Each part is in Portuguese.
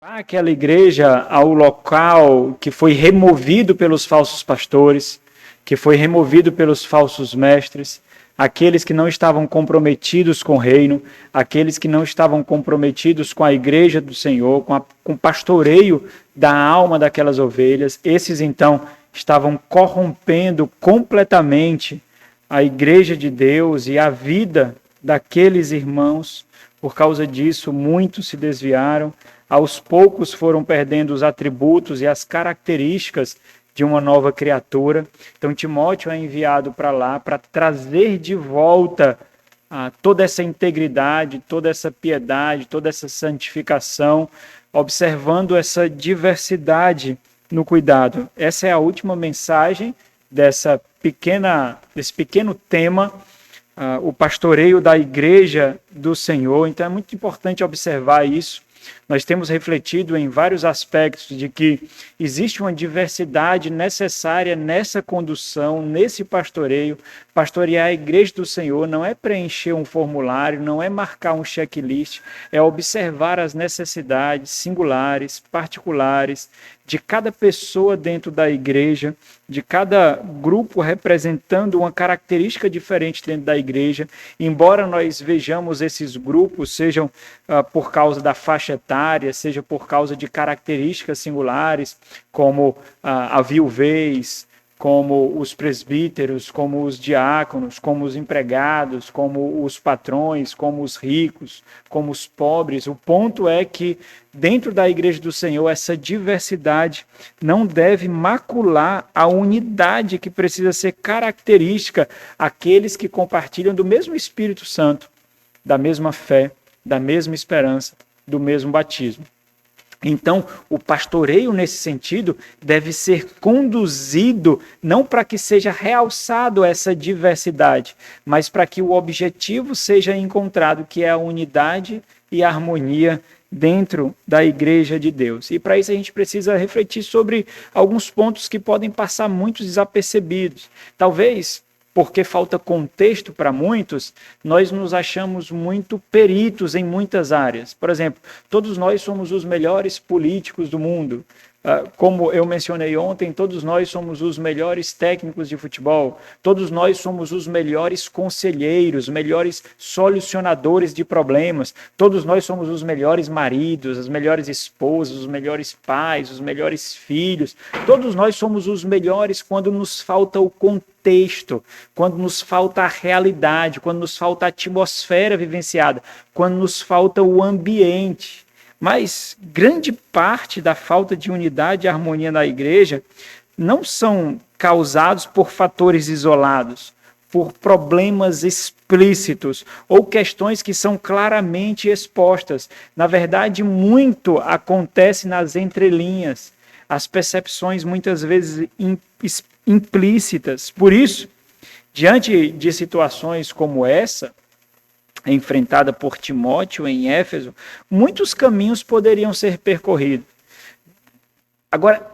aquela igreja ao local que foi removido pelos falsos pastores, que foi removido pelos falsos mestres, aqueles que não estavam comprometidos com o reino, aqueles que não estavam comprometidos com a igreja do Senhor, com o pastoreio da alma daquelas ovelhas. Esses, então, estavam corrompendo completamente a igreja de Deus e a vida daqueles irmãos. Por causa disso, muitos se desviaram. Aos poucos foram perdendo os atributos e as características de uma nova criatura. Então, Timóteo é enviado para lá para trazer de volta toda essa integridade, toda essa piedade, toda essa santificação, observando essa diversidade no cuidado. Essa é a última mensagem desse pequeno tema, o pastoreio da igreja do Senhor. Então, é muito importante observar isso. Nós temos refletido em vários aspectos de que existe uma diversidade necessária nessa condução, nesse pastoreio. Pastorear a igreja do Senhor não é preencher um formulário, não é marcar um checklist, é observar as necessidades singulares, particulares, de cada pessoa dentro da igreja, de cada grupo representando uma característica diferente dentro da igreja. Embora nós vejamos esses grupos, sejam por causa da faixa etária, seja por causa de características singulares, como a viuvez, como os presbíteros, como os diáconos, como os empregados, como os patrões, como os ricos, como os pobres. O ponto é que dentro da igreja do Senhor, essa diversidade não deve macular a unidade que precisa ser característica àqueles que compartilham do mesmo Espírito Santo, da mesma fé, da mesma esperança, do mesmo batismo. Então, o pastoreio, nesse sentido, deve ser conduzido não para que seja realçado essa diversidade, mas para que o objetivo seja encontrado, que é a unidade e a harmonia dentro da igreja de Deus. E para isso a gente precisa refletir sobre alguns pontos que podem passar muito desapercebidos. Talvez porque falta contexto para muitos, nós nos achamos muito peritos em muitas áreas. Por exemplo, todos nós somos os melhores políticos do mundo. Como eu mencionei ontem, todos nós somos os melhores técnicos de futebol, todos nós somos os melhores conselheiros, melhores solucionadores de problemas, todos nós somos os melhores maridos, as melhores esposas, os melhores pais, os melhores filhos, todos nós somos os melhores quando nos falta o contexto, quando nos falta a realidade, quando nos falta a atmosfera vivenciada, quando nos falta o ambiente. Mas grande parte da falta de unidade e harmonia na igreja não são causados por fatores isolados, por problemas explícitos ou questões que são claramente expostas. Na verdade, muito acontece nas entrelinhas, as percepções muitas vezes implícitas. Por isso, diante de situações como essa, enfrentada por Timóteo em Éfeso, muitos caminhos poderiam ser percorridos. Agora,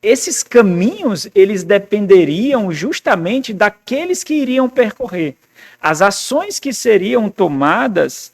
esses caminhos, eles dependeriam justamente daqueles que iriam percorrer. As ações que seriam tomadas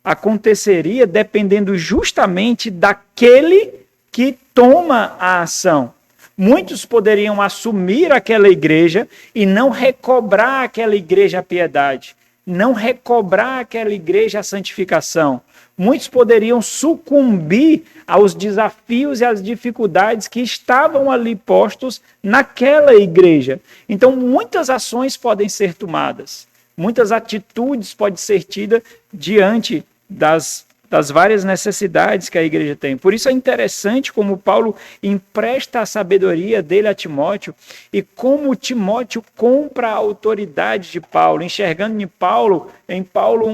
aconteceria dependendo justamente daquele que toma a ação. Muitos poderiam assumir aquela igreja e não recobrar aquela igreja a piedade, não recobrar aquela igreja a santificação. Muitos poderiam sucumbir aos desafios e às dificuldades que estavam ali postos naquela igreja. Então, muitas ações podem ser tomadas, muitas atitudes podem ser tidas diante das várias necessidades que a igreja tem. Por isso é interessante como Paulo empresta a sabedoria dele a Timóteo e como Timóteo compra a autoridade de Paulo, enxergando em Paulo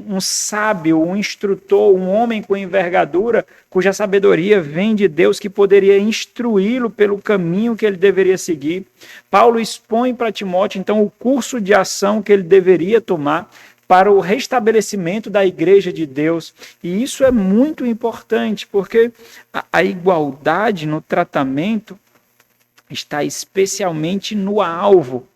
um sábio, um instrutor, um homem com envergadura, cuja sabedoria vem de Deus, que poderia instruí-lo pelo caminho que ele deveria seguir. Paulo expõe para Timóteo, então, o curso de ação que ele deveria tomar para o restabelecimento da igreja de Deus. E isso é muito importante, porque a igualdade no tratamento está especialmente no alvo,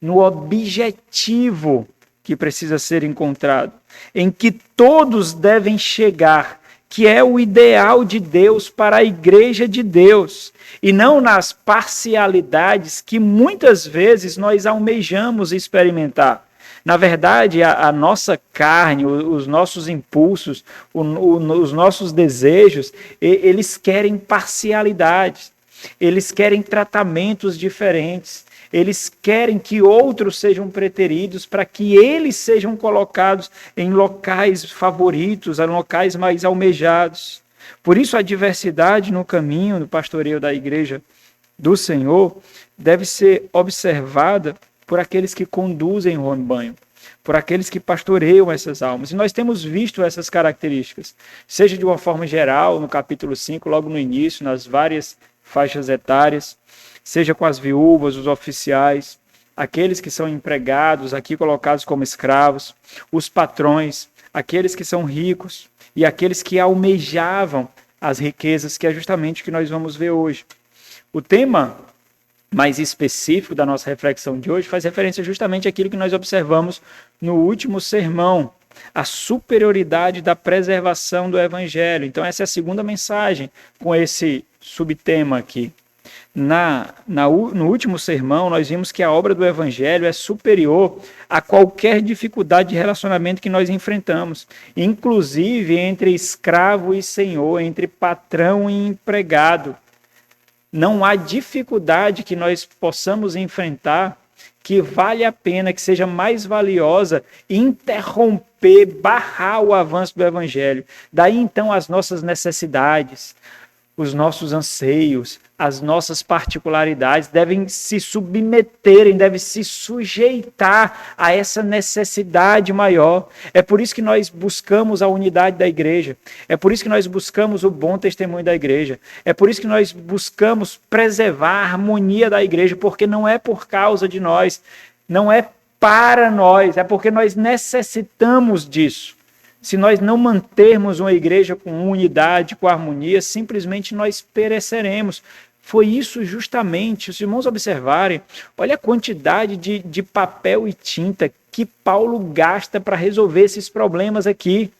no objetivo que precisa ser encontrado, em que todos devem chegar, que é o ideal de Deus para a igreja de Deus, e não nas parcialidades que muitas vezes nós almejamos experimentar. Na verdade, a nossa carne, os nossos impulsos, os nossos desejos, eles querem parcialidades, eles querem tratamentos diferentes, eles querem que outros sejam preteridos para que eles sejam colocados em locais favoritos, em locais mais almejados. Por isso, a diversidade no caminho do pastoreio da igreja do Senhor deve ser observada por aqueles que conduzem o rebanho, por aqueles que pastoreiam essas almas. E nós temos visto essas características, seja de uma forma geral, no capítulo 5, logo no início, nas várias faixas etárias, seja com as viúvas, os oficiais, aqueles que são empregados, aqui colocados como escravos, os patrões, aqueles que são ricos e aqueles que almejavam as riquezas, que é justamente o que nós vamos ver hoje. O tema mais específico da nossa reflexão de hoje faz referência justamente àquilo que nós observamos no último sermão, a superioridade da preservação do Evangelho. Então essa é a segunda mensagem com esse subtema aqui. No último sermão, nós vimos que a obra do Evangelho é superior a qualquer dificuldade de relacionamento que nós enfrentamos, inclusive entre escravo e senhor, entre patrão e empregado. Não há dificuldade que nós possamos enfrentar que vale a pena, que seja mais valiosa, interromper, barrar o avanço do Evangelho. Daí então as nossas necessidades, os nossos anseios, as nossas particularidades devem se submeterem, devem se sujeitar a essa necessidade maior. É por isso que nós buscamos a unidade da igreja. É por isso que nós buscamos o bom testemunho da igreja. É por isso que nós buscamos preservar a harmonia da igreja, porque não é por causa de nós, não é para nós, é porque nós necessitamos disso. Se nós não mantermos uma igreja com unidade, com harmonia, simplesmente nós pereceremos. Foi isso justamente, os irmãos observarem, olha a quantidade de papel e tinta que Paulo gasta para resolver esses problemas aqui.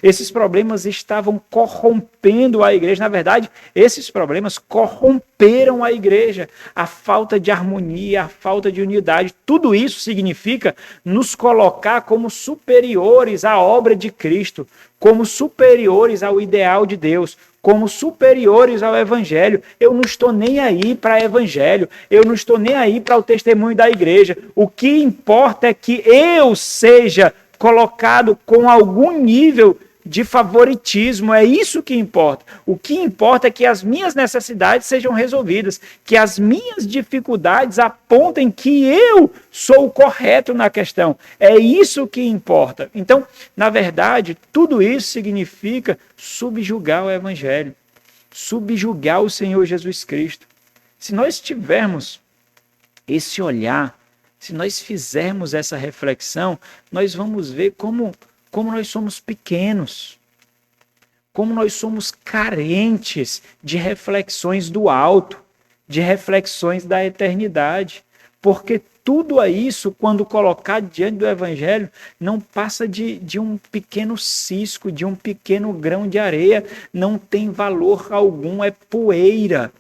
Esses problemas estavam corrompendo a igreja. Na verdade, esses problemas corromperam a igreja. A falta de harmonia, a falta de unidade. Tudo isso significa nos colocar como superiores à obra de Cristo, como superiores ao ideal de Deus, como superiores ao Evangelho. Eu não estou nem aí para o Evangelho, eu não estou nem aí para o testemunho da igreja. O que importa é que eu seja colocado com algum nível de favoritismo, é isso que importa. O que importa é que as minhas necessidades sejam resolvidas, que as minhas dificuldades apontem que eu sou o correto na questão. É isso que importa. Então, na verdade, tudo isso significa subjugar o Evangelho, subjugar o Senhor Jesus Cristo. Se nós tivermos esse olhar, se nós fizermos essa reflexão, nós vamos ver como nós somos pequenos, como nós somos carentes de reflexões do alto, de reflexões da eternidade, porque tudo isso, quando colocado diante do Evangelho, não passa de um pequeno cisco, de um pequeno grão de areia, não tem valor algum, é poeira.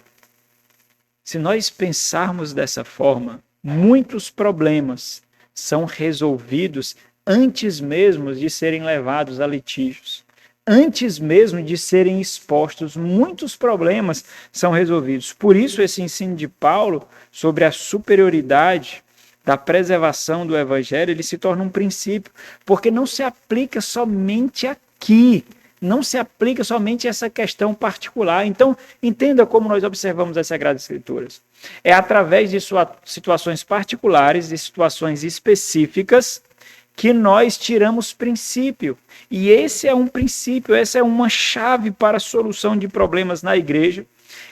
Se nós pensarmos dessa forma, muitos problemas são resolvidos antes mesmo de serem levados a litígios. Antes mesmo de serem expostos, muitos problemas são resolvidos. Por isso, esse ensino de Paulo sobre a superioridade da preservação do Evangelho, ele se torna um princípio, porque não se aplica somente aqui, não se aplica somente a essa questão particular. Então, entenda como nós observamos as Sagradas Escrituras. É através de situações particulares, de situações específicas, que nós tiramos princípio. E esse é um princípio, essa é uma chave para a solução de problemas na igreja,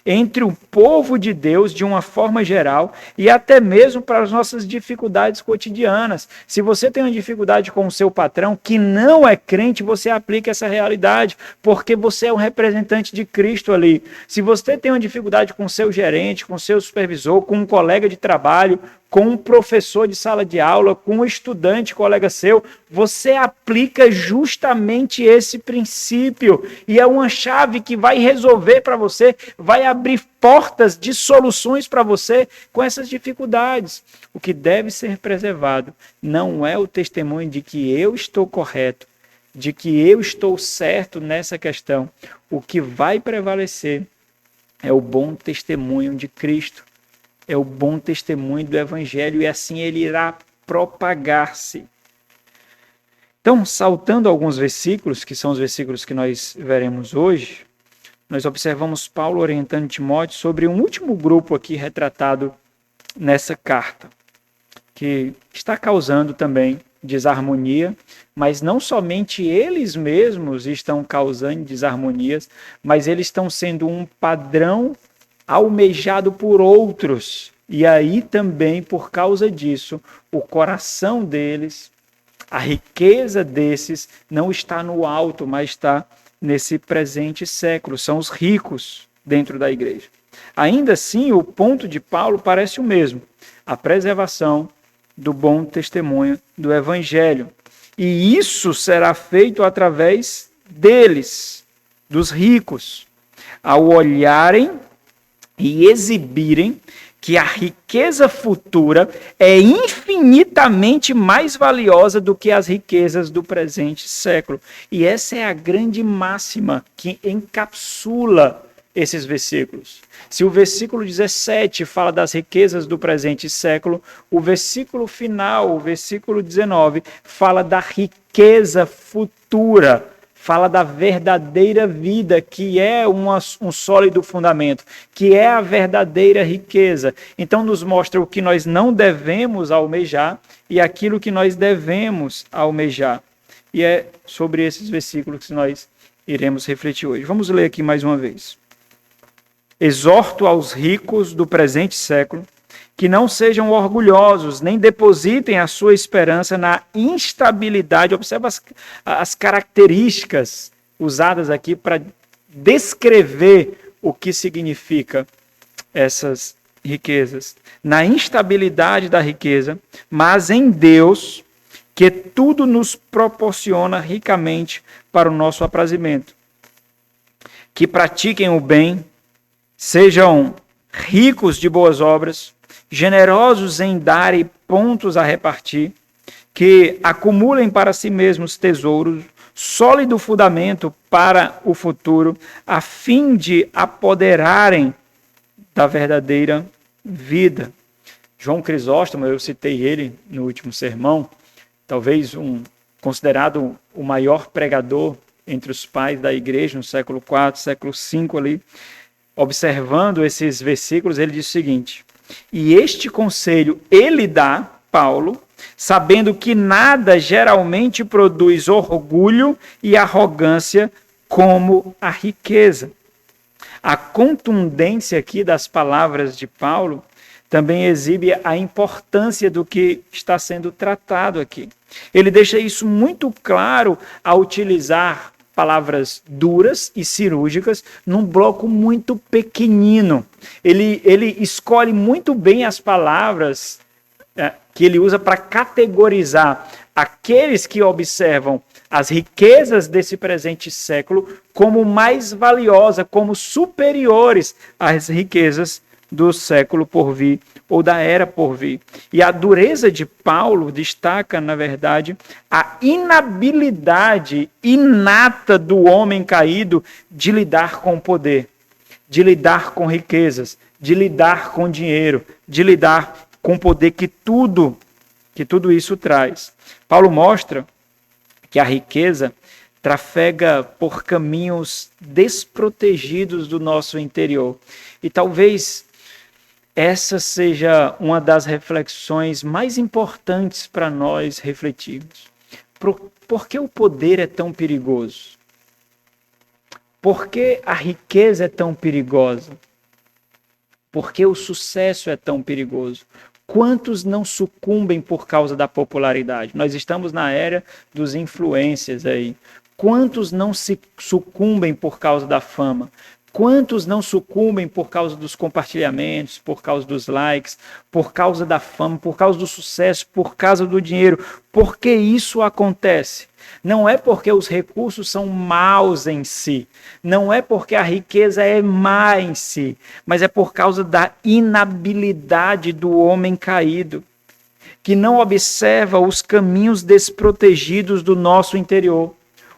entre o povo de Deus, de uma forma geral, e até mesmo para as nossas dificuldades cotidianas. Se você tem uma dificuldade com o seu patrão, que não é crente, você aplica essa realidade, porque você é um representante de Cristo ali. Se você tem uma dificuldade com o seu gerente, com o seu supervisor, com um colega de trabalho, com um professor de sala de aula, com um estudante, colega seu, você aplica justamente esse princípio. E é uma chave que vai resolver para você, vai abrir portas de soluções para você com essas dificuldades. O que deve ser preservado não é o testemunho de que eu estou correto, de que eu estou certo nessa questão. O que vai prevalecer é o bom testemunho de Cristo, é o bom testemunho do Evangelho, e assim ele irá propagar-se. Então, saltando alguns versículos, que são os versículos que nós veremos hoje, nós observamos Paulo orientando Timóteo sobre um último grupo aqui retratado nessa carta, que está causando também desarmonia, mas não somente eles mesmos estão causando desarmonias, mas eles estão sendo um padrão almejado por outros. E aí também, por causa disso, o coração deles, a riqueza desses, não está no alto, mas está nesse presente século. São os ricos dentro da igreja. Ainda assim, o ponto de Paulo parece o mesmo: a preservação do bom testemunho do Evangelho. E isso será feito através deles, dos ricos, ao olharem e exibirem que a riqueza futura é infinitamente mais valiosa do que as riquezas do presente século. E essa é a grande máxima que encapsula esses versículos. Se o versículo 17 fala das riquezas do presente século, o versículo final, o versículo 19, fala da riqueza futura, fala da verdadeira vida, que é um sólido fundamento, que é a verdadeira riqueza. Então nos mostra o que nós não devemos almejar e aquilo que nós devemos almejar. E é sobre esses versículos que nós iremos refletir hoje. Vamos ler aqui mais uma vez. Exorto aos ricos do presente século que não sejam orgulhosos, nem depositem a sua esperança na instabilidade. Observa as características usadas aqui para descrever o que significa essas riquezas. Na instabilidade da riqueza, mas em Deus, que tudo nos proporciona ricamente para o nosso aprazimento. Que pratiquem o bem, sejam ricos de boas obras, generosos em darem pontos a repartir, que acumulem para si mesmos tesouros, sólido fundamento para o futuro, a fim de apoderarem da verdadeira vida. João Crisóstomo, eu citei ele no último sermão, talvez considerado o maior pregador entre os pais da igreja no século IV, século V ali. Observando esses versículos, ele diz o seguinte: e este conselho ele dá, Paulo, sabendo que nada geralmente produz orgulho e arrogância como a riqueza. A contundência aqui das palavras de Paulo também exibe a importância do que está sendo tratado aqui. Ele deixa isso muito claro ao utilizar palavras duras e cirúrgicas num bloco muito pequenino. Ele escolhe muito bem as palavras que ele usa para categorizar aqueles que observam as riquezas desse presente século como mais valiosa, como superiores às riquezas do século por vir ou da era por vir. E a dureza de Paulo destaca, na verdade, a inabilidade inata do homem caído de lidar com o poder, de lidar com riquezas, de lidar com dinheiro, de lidar com o poder que tudo isso traz. Paulo mostra que a riqueza trafega por caminhos desprotegidos do nosso interior. E talvez essa seja uma das reflexões mais importantes para nós refletirmos. Por que o poder é tão perigoso? Por que a riqueza é tão perigosa? Por que o sucesso é tão perigoso? Quantos não sucumbem por causa da popularidade? Nós estamos na era dos influencers aí. Quantos não se sucumbem por causa da fama? Quantos não sucumbem por causa dos compartilhamentos, por causa dos likes, por causa da fama, por causa do sucesso, por causa do dinheiro? Por que isso acontece? Não é porque os recursos são maus em si, não é porque a riqueza é má em si, mas é por causa da inabilidade do homem caído, que não observa os caminhos desprotegidos do nosso interior,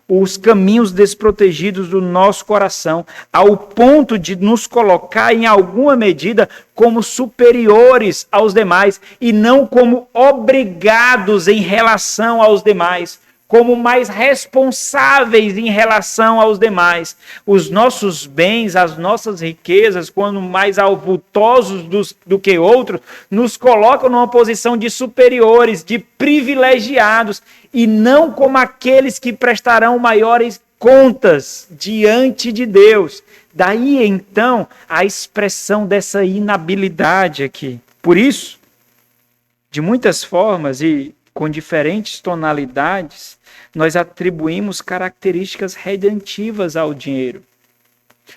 os caminhos desprotegidos do nosso coração, ao ponto de nos colocar, em alguma medida, como superiores aos demais e não como obrigados em relação aos demais, como mais responsáveis em relação aos demais. Os nossos bens, as nossas riquezas, quando mais avultosos do que outros, nos colocam numa posição de superiores, de privilegiados, e não como aqueles que prestarão maiores contas diante de Deus. Daí, então, a expressão dessa inabilidade aqui. Por isso, de muitas formas e com diferentes tonalidades, nós atribuímos características redentivas ao dinheiro.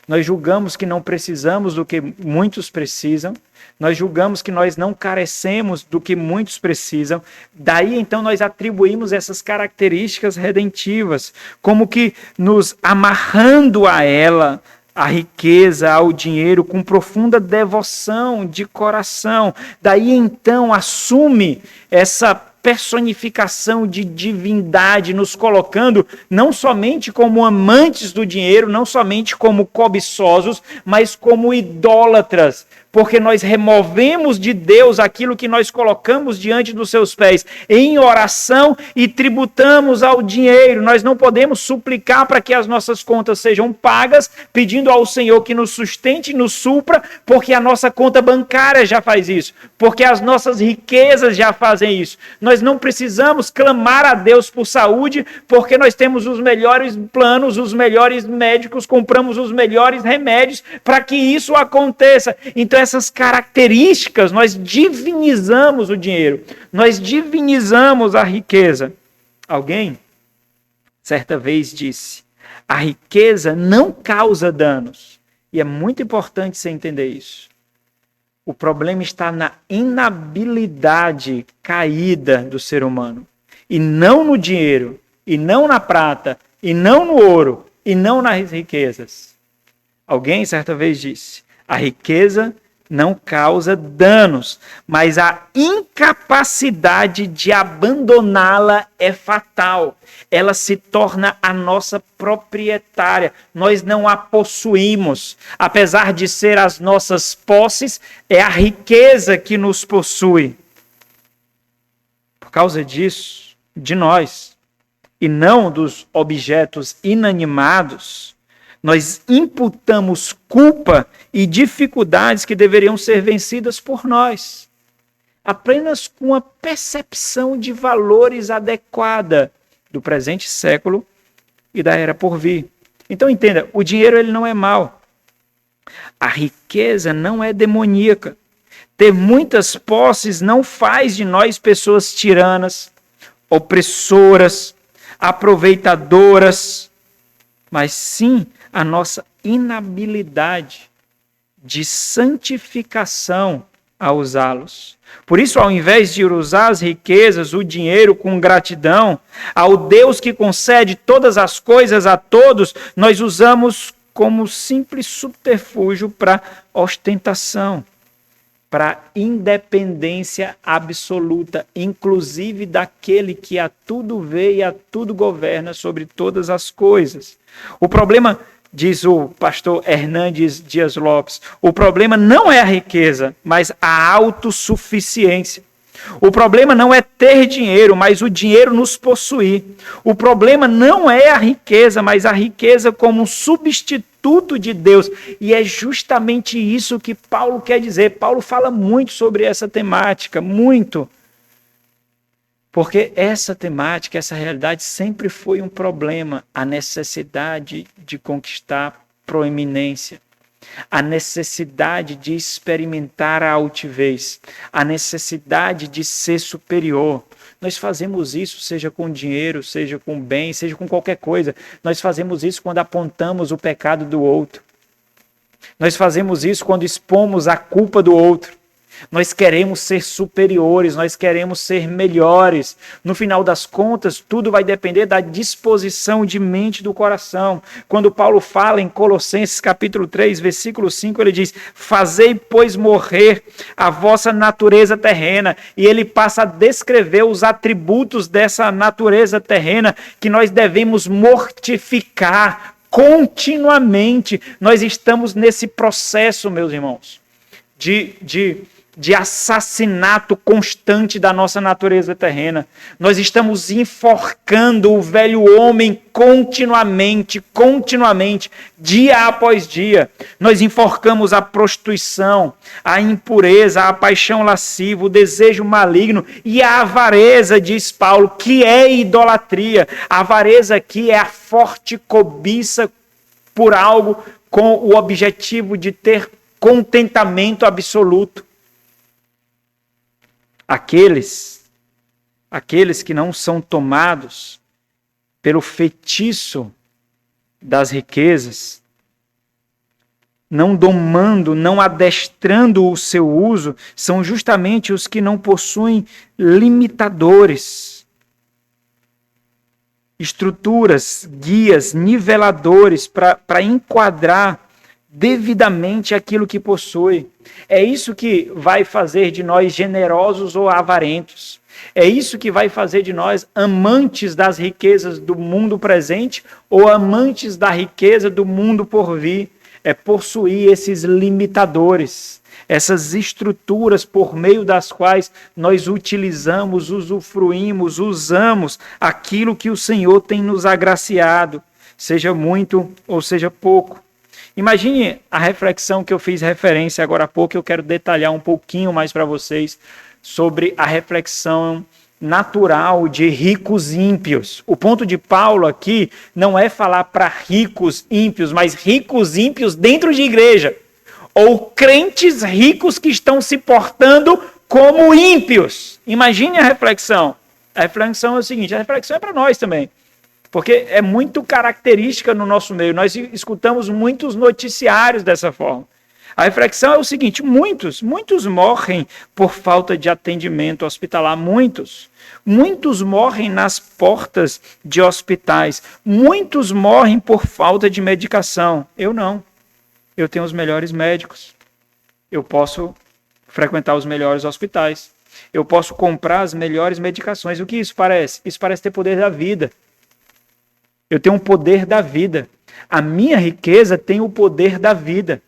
Nós julgamos que não precisamos do que muitos precisam, nós julgamos que nós não carecemos do que muitos precisam, daí então nós atribuímos essas características redentivas, como que nos amarrando a ela, a riqueza, ao dinheiro, com profunda devoção de coração. Daí então assume essa personificação de divindade, nos colocando não somente como amantes do dinheiro, não somente como cobiçosos, mas como idólatras, porque nós removemos de Deus aquilo que nós colocamos diante dos seus pés em oração e tributamos ao dinheiro. Nós não podemos suplicar para que as nossas contas sejam pagas, pedindo ao Senhor que nos sustente e nos supra, porque a nossa conta bancária já faz isso, porque as nossas riquezas já fazem isso. Nós não precisamos clamar a Deus por saúde, porque nós temos os melhores planos, os melhores médicos, compramos os melhores remédios para que isso aconteça. Então, essas características, nós divinizamos o dinheiro, nós divinizamos a riqueza. Alguém, certa vez, disse: a riqueza não causa danos. E é muito importante você entender isso. O problema está na inabilidade caída do ser humano. E não no dinheiro, e não na prata, e não no ouro, e não nas riquezas. Alguém certa vez disse: a riqueza não causa danos, mas a incapacidade de abandoná-la é fatal. Ela se torna a nossa proprietária. Nós não a possuímos. Apesar de ser as nossas posses, é a riqueza que nos possui. Por causa disso, de nós, e não dos objetos inanimados, nós imputamos culpa e dificuldades que deveriam ser vencidas por nós, apenas com a percepção de valores adequada do presente século e da era por vir. Então entenda, o dinheiro ele não é mau. A riqueza não é demoníaca. Ter muitas posses não faz de nós pessoas tiranas, opressoras, aproveitadoras, mas sim a nossa inabilidade de santificação a usá-los. Por isso, ao invés de usar as riquezas, o dinheiro com gratidão, ao Deus que concede todas as coisas a todos, nós usamos como simples subterfúgio para ostentação, para independência absoluta, inclusive daquele que a tudo vê e a tudo governa sobre todas as coisas. O problema, diz o pastor Hernandes Dias Lopes, o problema não é a riqueza, mas a autossuficiência. O problema não é ter dinheiro, mas o dinheiro nos possuir. O problema não é a riqueza, mas a riqueza como um substituto de Deus. E é justamente isso que Paulo quer dizer. Paulo fala muito sobre essa temática, muito. Porque essa temática, essa realidade sempre foi um problema. A necessidade de conquistar proeminência. A necessidade de experimentar a altivez, a necessidade de ser superior. Nós fazemos isso, seja com dinheiro, seja com bem, seja com qualquer coisa. Nós fazemos isso quando apontamos o pecado do outro. Nós fazemos isso quando expomos a culpa do outro. Nós queremos ser superiores, nós queremos ser melhores. No final das contas, tudo vai depender da disposição de mente do coração. Quando Paulo fala em Colossenses capítulo 3, versículo 5, ele diz: fazei, pois, morrer a vossa natureza terrena. E ele passa a descrever os atributos dessa natureza terrena que nós devemos mortificar continuamente. Nós estamos nesse processo, meus irmãos, de assassinato constante da nossa natureza terrena. Nós estamos enforcando o velho homem continuamente, dia após dia. Nós enforcamos a prostituição, a impureza, a paixão lasciva, o desejo maligno e a avareza, diz Paulo, que é idolatria. A avareza aqui é a forte cobiça por algo com o objetivo de ter contentamento absoluto. Aqueles que não são tomados pelo feitiço das riquezas, não domando, não adestrando o seu uso, são justamente os que não possuem limitadores, estruturas, guias, niveladores para enquadrar devidamente aquilo que possui. É isso que vai fazer de nós generosos ou avarentos. É isso que vai fazer de nós amantes das riquezas do mundo presente ou amantes da riqueza do mundo por vir. É possuir esses limitadores, essas estruturas por meio das quais nós utilizamos, usufruímos, usamos aquilo que o Senhor tem nos agraciado, seja muito ou seja pouco. Imagine a reflexão que eu fiz referência agora há pouco. Eu quero detalhar um pouquinho mais para vocês sobre a reflexão natural de ricos ímpios. O ponto de Paulo aqui não é falar para ricos ímpios, mas ricos ímpios dentro de igreja. Ou crentes ricos que estão se portando como ímpios. Imagine a reflexão. A reflexão é o seguinte, a reflexão é para nós também. Porque é muito característica no nosso meio. Nós escutamos muitos noticiários dessa forma. A reflexão é o seguinte: muitos morrem por falta de atendimento hospitalar. Muitos morrem nas portas de hospitais. Muitos morrem por falta de medicação. Eu não. Eu tenho os melhores médicos. Eu posso frequentar os melhores hospitais. Eu posso comprar as melhores medicações. O que isso parece? Isso parece ter poder da vida. Eu tenho o poder da vida. A minha riqueza tem o poder da vida.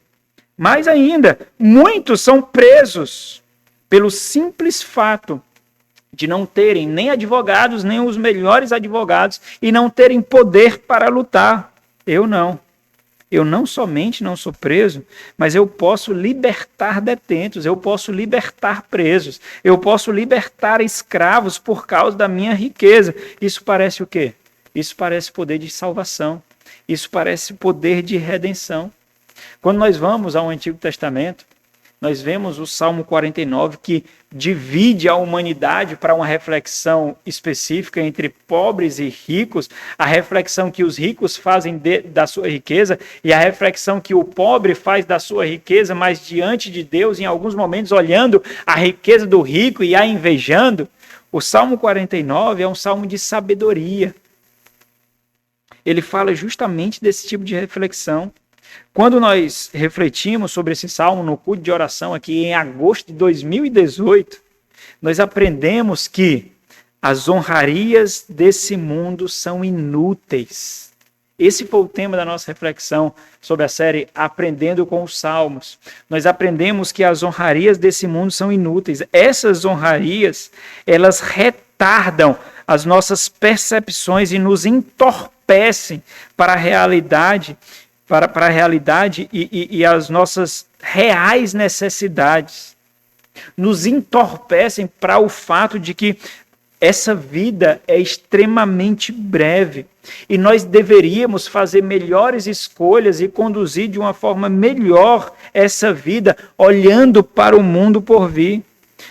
Mais ainda, muitos são presos pelo simples fato de não terem nem advogados, nem os melhores advogados, e não terem poder para lutar. Eu não. Eu não somente não sou preso, mas eu posso libertar detentos, eu posso libertar presos, eu posso libertar escravos por causa da minha riqueza. Isso parece o quê? Isso parece poder de salvação. Isso parece poder de redenção. Quando nós vamos ao Antigo Testamento, nós vemos o Salmo 49, que divide a humanidade para uma reflexão específica entre pobres e ricos, a reflexão que os ricos fazem da sua riqueza e a reflexão que o pobre faz da sua riqueza, mas diante de Deus, em alguns momentos, olhando a riqueza do rico e a invejando. O Salmo 49 é um salmo de sabedoria. Ele fala justamente desse tipo de reflexão. Quando nós refletimos sobre esse salmo no culto de oração aqui em agosto de 2018, nós aprendemos que as honrarias desse mundo são inúteis. Esse foi o tema da nossa reflexão sobre a série Aprendendo com os Salmos. Nós aprendemos que as honrarias desse mundo são inúteis. Essas honrarias, elas retardam as nossas percepções e nos entorpecem para a realidade, para a realidade e as nossas reais necessidades. Nos entorpecem para o fato de que essa vida é extremamente breve e nós deveríamos fazer melhores escolhas e conduzir de uma forma melhor essa vida, olhando para o mundo por vir.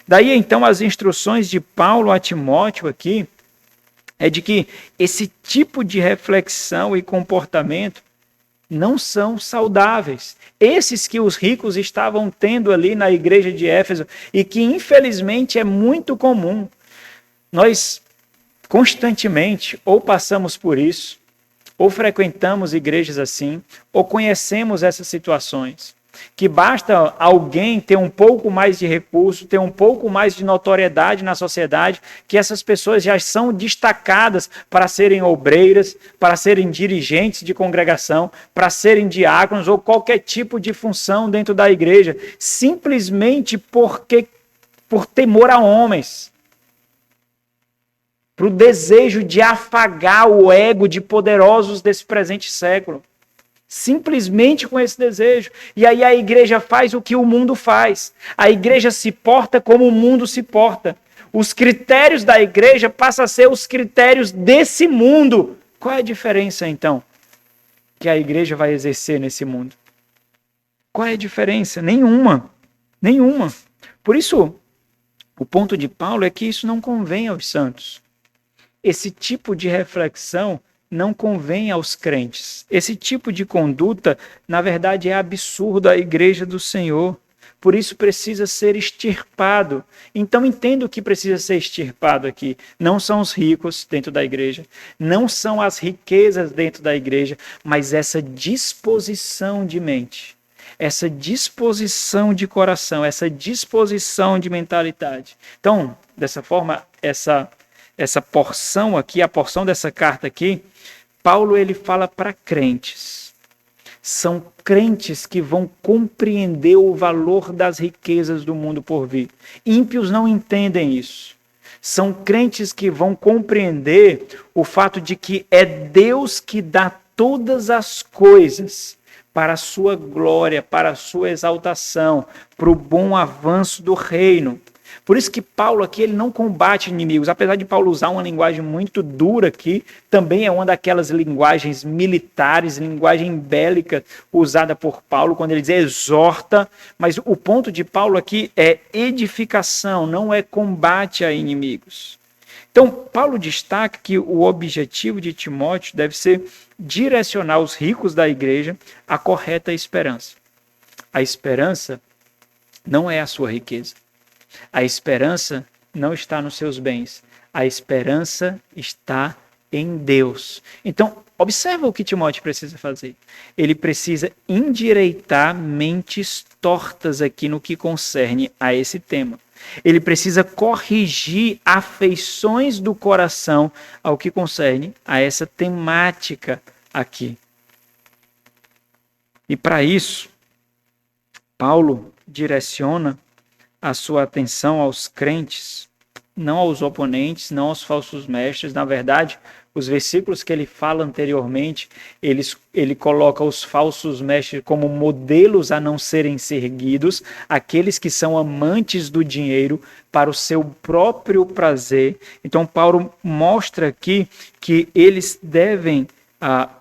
Daí então as instruções de Paulo a Timóteo aqui é de que esse tipo de reflexão e comportamento não são saudáveis. Esses que os ricos estavam tendo ali na igreja de Éfeso e que infelizmente é muito comum. Nós constantemente ou passamos por isso, ou frequentamos igrejas assim, ou conhecemos essas situações. Que basta alguém ter um pouco mais de recurso, ter um pouco mais de notoriedade na sociedade, que essas pessoas já são destacadas para serem obreiras, para serem dirigentes de congregação, para serem diáconos ou qualquer tipo de função dentro da igreja, simplesmente por temor a homens, para o desejo de afagar o ego de poderosos desse presente século. Simplesmente com esse desejo. E aí a igreja faz o que o mundo faz. A igreja se porta como o mundo se porta. Os critérios da igreja passam a ser os critérios desse mundo. Qual é a diferença, então, que a igreja vai exercer nesse mundo? Qual é a diferença? Nenhuma. Nenhuma. Por isso, o ponto de Paulo é que isso não convém aos santos. Esse tipo de reflexão não convém aos crentes. Esse tipo de conduta, na verdade, é absurdo à igreja do Senhor. Por isso precisa ser extirpado. Então entenda o que precisa ser extirpado aqui. Não são os ricos dentro da igreja, não são as riquezas dentro da igreja, mas essa disposição de mente, essa disposição de coração, essa disposição de mentalidade. Então, dessa forma, essa porção aqui, a porção dessa carta aqui, Paulo ele fala para crentes. São crentes que vão compreender o valor das riquezas do mundo por vir. Ímpios não entendem isso. São crentes que vão compreender o fato de que é Deus que dá todas as coisas para a sua glória, para a sua exaltação, para o bom avanço do reino. Por isso que Paulo aqui ele não combate inimigos, apesar de Paulo usar uma linguagem muito dura aqui, também é uma daquelas linguagens militares, linguagem bélica usada por Paulo quando ele diz exorta, mas o ponto de Paulo aqui é edificação, não é combate a inimigos. Então, Paulo destaca que o objetivo de Timóteo deve ser direcionar os ricos da igreja à correta esperança. A esperança não é a sua riqueza. A esperança não está nos seus bens. A esperança está em Deus. Então, observa o que Timóteo precisa fazer. Ele precisa endireitar mentes tortas aqui no que concerne a esse tema. Ele precisa corrigir afeições do coração ao que concerne a essa temática aqui. E para isso, Paulo direciona a sua atenção aos crentes, não aos oponentes, não aos falsos mestres. Na verdade, os versículos que ele fala anteriormente, ele coloca os falsos mestres como modelos a não serem seguidos, aqueles que são amantes do dinheiro para o seu próprio prazer. Então, Paulo mostra aqui que eles devem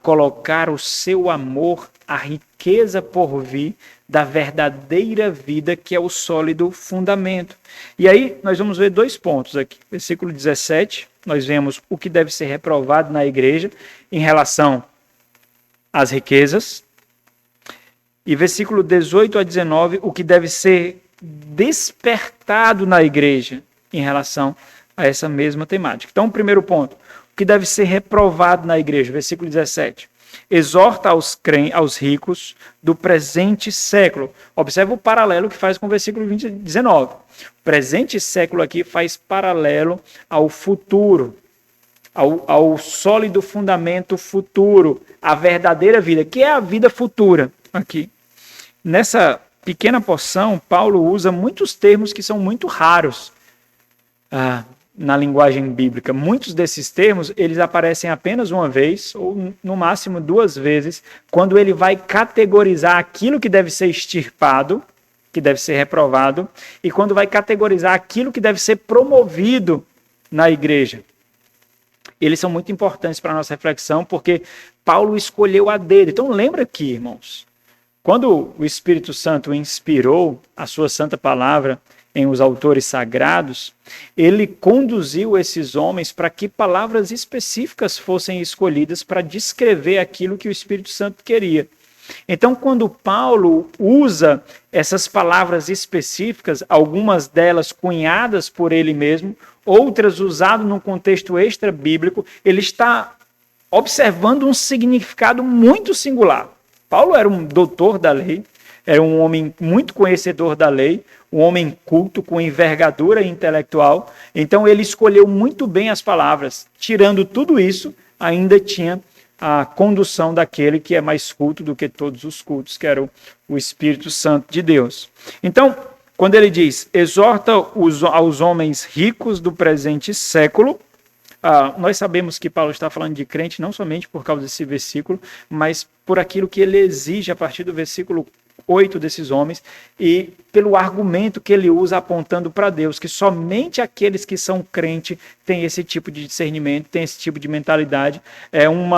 colocar o seu amor, a riqueza por vir, da verdadeira vida, que é o sólido fundamento. E aí nós vamos ver 2 pontos aqui. Versículo 17, nós vemos o que deve ser reprovado na igreja em relação às riquezas. E versículo 18 a 19, o que deve ser despertado na igreja em relação a essa mesma temática. Então, o primeiro ponto, o que deve ser reprovado na igreja, versículo 17. Exorta aos ricos do presente século. Observa o paralelo que faz com o versículo 19. O presente século aqui faz paralelo ao futuro, ao sólido fundamento futuro, a verdadeira vida, que é a vida futura aqui. Nessa pequena porção, Paulo usa muitos termos que são muito raros na linguagem bíblica. Muitos desses termos, eles aparecem apenas uma vez, ou no máximo 2 vezes, quando ele vai categorizar aquilo que deve ser extirpado, que deve ser reprovado, e quando vai categorizar aquilo que deve ser promovido na igreja. Eles são muito importantes para a nossa reflexão, porque Paulo escolheu a dedo. Então lembra aqui, irmãos, quando o Espírito Santo inspirou a sua santa palavra em os autores sagrados, ele conduziu esses homens para que palavras específicas fossem escolhidas para descrever aquilo que o Espírito Santo queria. Então, quando Paulo usa essas palavras específicas, algumas delas cunhadas por ele mesmo, outras usadas num contexto extra-bíblico, ele está observando um significado muito singular. Paulo era um doutor da lei, era um homem muito conhecedor da lei, um homem culto, com envergadura intelectual. Então, ele escolheu muito bem as palavras. Tirando tudo isso, ainda tinha a condução daquele que é mais culto do que todos os cultos, que era o Espírito Santo de Deus. Então, quando ele diz, exorta aos homens ricos do presente século, nós sabemos que Paulo está falando de crente não somente por causa desse versículo, mas por aquilo que ele exige a partir do versículo 8 desses homens e pelo argumento que ele usa apontando para Deus, que somente aqueles que são crentes têm esse tipo de discernimento, têm esse tipo de mentalidade. É um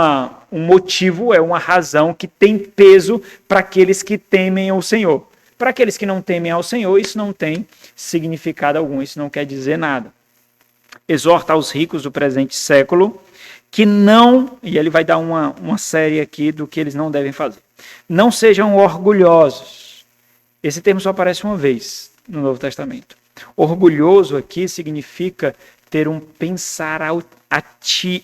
motivo, é uma razão que tem peso para aqueles que temem ao Senhor. Para aqueles que não temem ao Senhor, isso não tem significado algum, isso não quer dizer nada. Exorta aos ricos do presente século que não, e ele vai dar uma série aqui do que eles não devem fazer. Não sejam orgulhosos. Esse termo só aparece uma vez no Novo Testamento. Orgulhoso aqui significa ter um pensar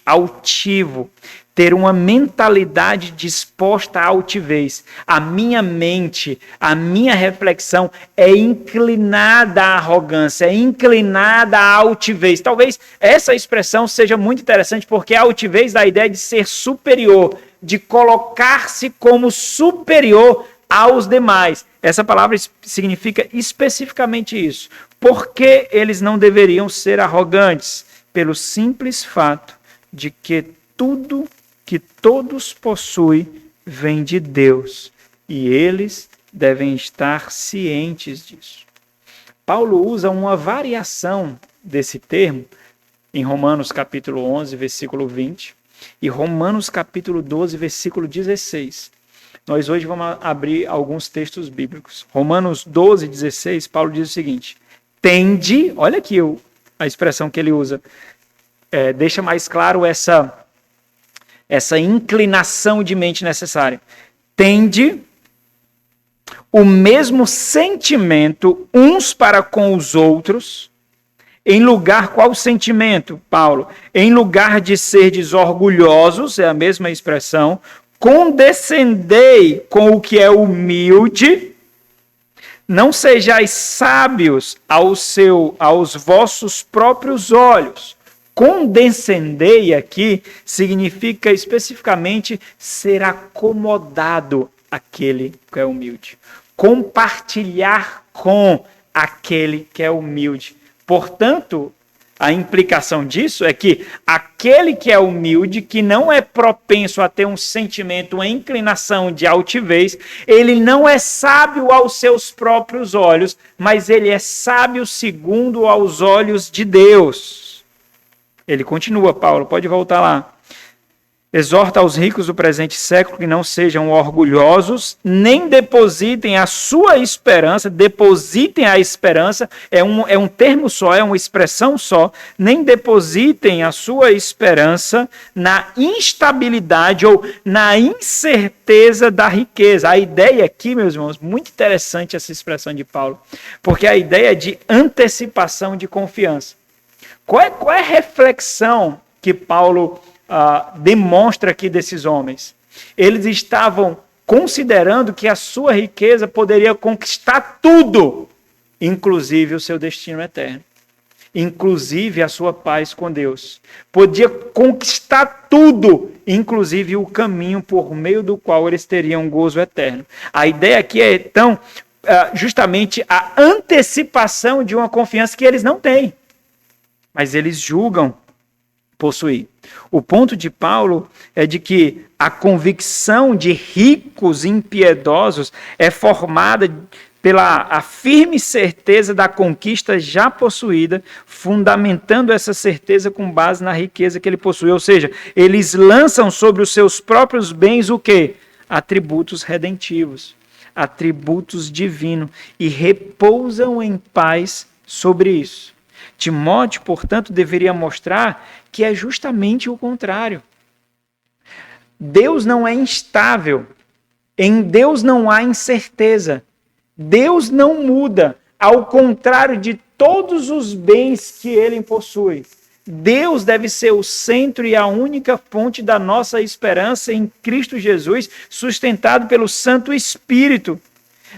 altivo, ter uma mentalidade disposta à altivez. A minha mente, a minha reflexão é inclinada à arrogância, é inclinada à altivez. Talvez essa expressão seja muito interessante porque a altivez dá a ideia de ser superior, de colocar-se como superior aos demais. Essa palavra significa especificamente isso. Por que eles não deveriam ser arrogantes? Pelo simples fato de que tudo que todos possuem vem de Deus e eles devem estar cientes disso. Paulo usa uma variação desse termo em Romanos capítulo 11, versículo 20 e Romanos capítulo 12, versículo 16. Nós hoje vamos abrir alguns textos bíblicos. Romanos 12, 16, Paulo diz o seguinte: tende, olha aqui a expressão que ele usa, deixa mais claro essa inclinação de mente necessária. Tende o mesmo sentimento uns para com os outros, em lugar, qual sentimento, Paulo? Em lugar de serdes orgulhosos, é a mesma expressão, condescendei com o que é humilde, não sejais sábios aos vossos próprios olhos. Condescendei aqui significa especificamente ser acomodado àquele que é humilde. Compartilhar com aquele que é humilde. Portanto, a implicação disso é que aquele que é humilde, que não é propenso a ter um sentimento, uma inclinação de altivez, ele não é sábio aos seus próprios olhos, mas ele é sábio segundo aos olhos de Deus. Ele continua, Paulo, pode voltar lá. Exorta aos ricos do presente século que não sejam orgulhosos, nem depositem a sua esperança, depositem a esperança, é um termo só, é uma expressão só, nem depositem a sua esperança na instabilidade ou na incerteza da riqueza. A ideia aqui, meus irmãos, muito interessante essa expressão de Paulo, porque a ideia é de antecipação de confiança. Qual é a reflexão que Paulo demonstra aqui desses homens? Eles estavam considerando que a sua riqueza poderia conquistar tudo, inclusive o seu destino eterno, inclusive a sua paz com Deus. Podia conquistar tudo, inclusive o caminho por meio do qual eles teriam gozo eterno. A ideia aqui é, então, justamente a antecipação de uma confiança que eles não têm, mas eles julgam possuir. O ponto de Paulo é de que a convicção de ricos impiedosos é formada pela a firme certeza da conquista já possuída, fundamentando essa certeza com base na riqueza que ele possui. Ou seja, eles lançam sobre os seus próprios bens o quê? Atributos redentivos, atributos divinos, e repousam em paz sobre isso. Timóteo, portanto, deveria mostrar que é justamente o contrário. Deus não é instável. Em Deus não há incerteza. Deus não muda, ao contrário de todos os bens que ele possui. Deus deve ser o centro e a única fonte da nossa esperança em Cristo Jesus, sustentado pelo Santo Espírito.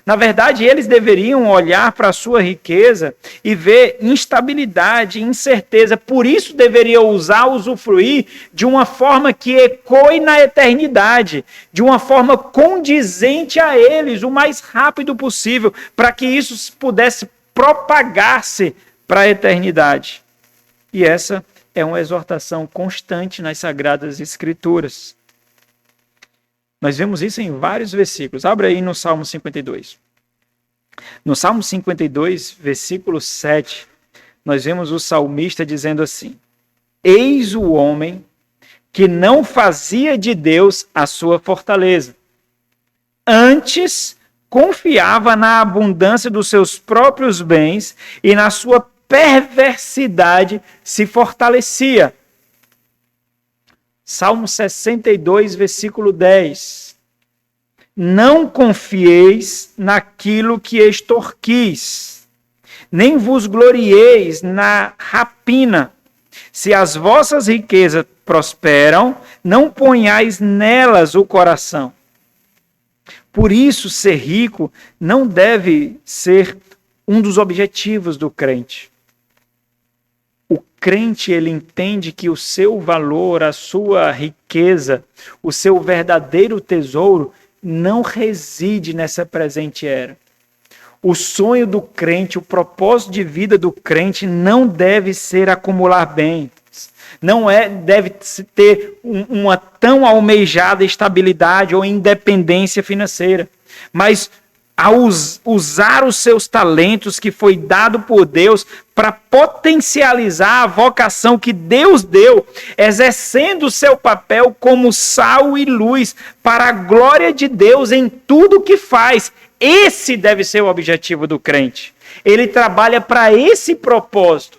Na verdade, eles deveriam olhar para a sua riqueza e ver instabilidade, incerteza. Por isso, deveriam usufruir de uma forma que ecoe na eternidade, de uma forma condizente a eles, o mais rápido possível, para que isso pudesse propagar-se para a eternidade. E essa é uma exortação constante nas Sagradas Escrituras. Nós vemos isso em vários versículos. Abra aí no Salmo 52. No Salmo 52, versículo 7, nós vemos o salmista dizendo assim: Eis o homem que não fazia de Deus a sua fortaleza. Antes, confiava na abundância dos seus próprios bens e na sua perversidade se fortalecia. Salmo 62, versículo 10. Não confieis naquilo que extorquis, nem vos glorieis na rapina. Se as vossas riquezas prosperam, não ponhais nelas o coração. Por isso, ser rico não deve ser um dos objetivos do crente. O crente, ele entende que o seu valor, a sua riqueza, o seu verdadeiro tesouro não reside nessa presente era. O sonho do crente, o propósito de vida do crente não deve ser acumular bens. Não deve ter uma tão almejada estabilidade ou independência financeira. Mas a usar os seus talentos que foi dado por Deus para potencializar a vocação que Deus deu, exercendo o seu papel como sal e luz para a glória de Deus em tudo que faz. Esse deve ser o objetivo do crente. Ele trabalha para esse propósito.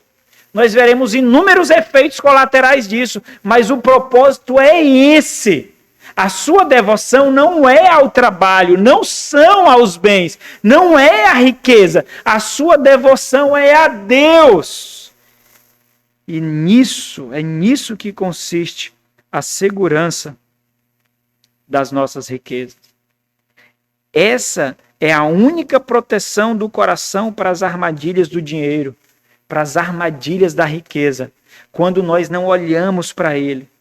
Nós veremos inúmeros efeitos colaterais disso, mas o propósito é esse. A sua devoção não é ao trabalho, não são aos bens, não é a riqueza. A sua devoção é a Deus. E é nisso que consiste a segurança das nossas riquezas. Essa é a única proteção do coração para as armadilhas do dinheiro, para as armadilhas da riqueza, quando nós não olhamos para ele.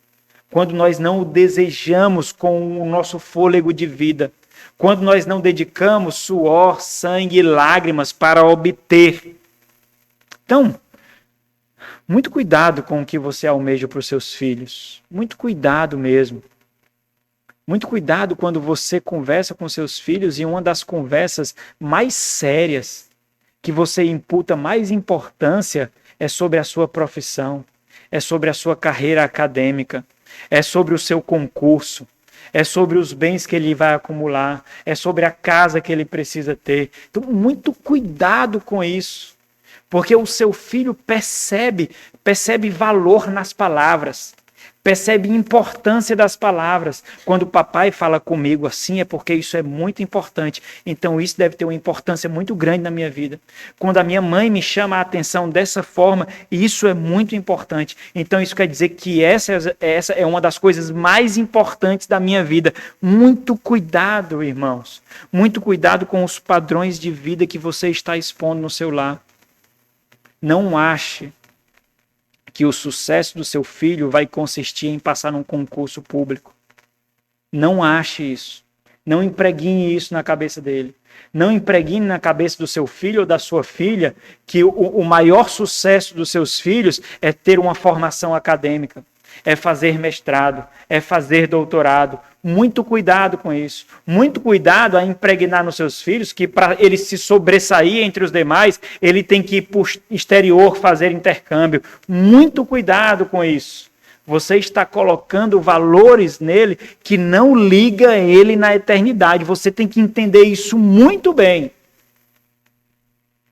Quando nós não o desejamos com o nosso fôlego de vida, quando nós não dedicamos suor, sangue e lágrimas para obter. Então, muito cuidado com o que você almeja para os seus filhos. Muito cuidado mesmo. Muito cuidado quando você conversa com seus filhos e uma das conversas mais sérias, que você imputa mais importância, é sobre a sua profissão, é sobre a sua carreira acadêmica. É sobre o seu concurso, é sobre os bens que ele vai acumular, é sobre a casa que ele precisa ter. Então, muito cuidado com isso, porque o seu filho percebe valor nas palavras, percebe a importância das palavras. Quando o papai fala comigo assim, é porque isso é muito importante. Então isso deve ter uma importância muito grande na minha vida. Quando a minha mãe me chama a atenção dessa forma, isso é muito importante. Então isso quer dizer que essa é uma das coisas mais importantes da minha vida. Muito cuidado, irmãos. Muito cuidado com os padrões de vida que você está expondo no seu lar. Não ache que o sucesso do seu filho vai consistir em passar num concurso público. Não ache isso. Não impregne isso na cabeça dele. Não impregne na cabeça do seu filho ou da sua filha que o maior sucesso dos seus filhos é ter uma formação acadêmica, é fazer mestrado, é fazer doutorado. Muito cuidado com isso. Muito cuidado a impregnar nos seus filhos que para ele se sobressair entre os demais, ele tem que ir para o exterior fazer intercâmbio. Muito cuidado com isso. Você está colocando valores nele que não liga ele na eternidade. Você tem que entender isso muito bem.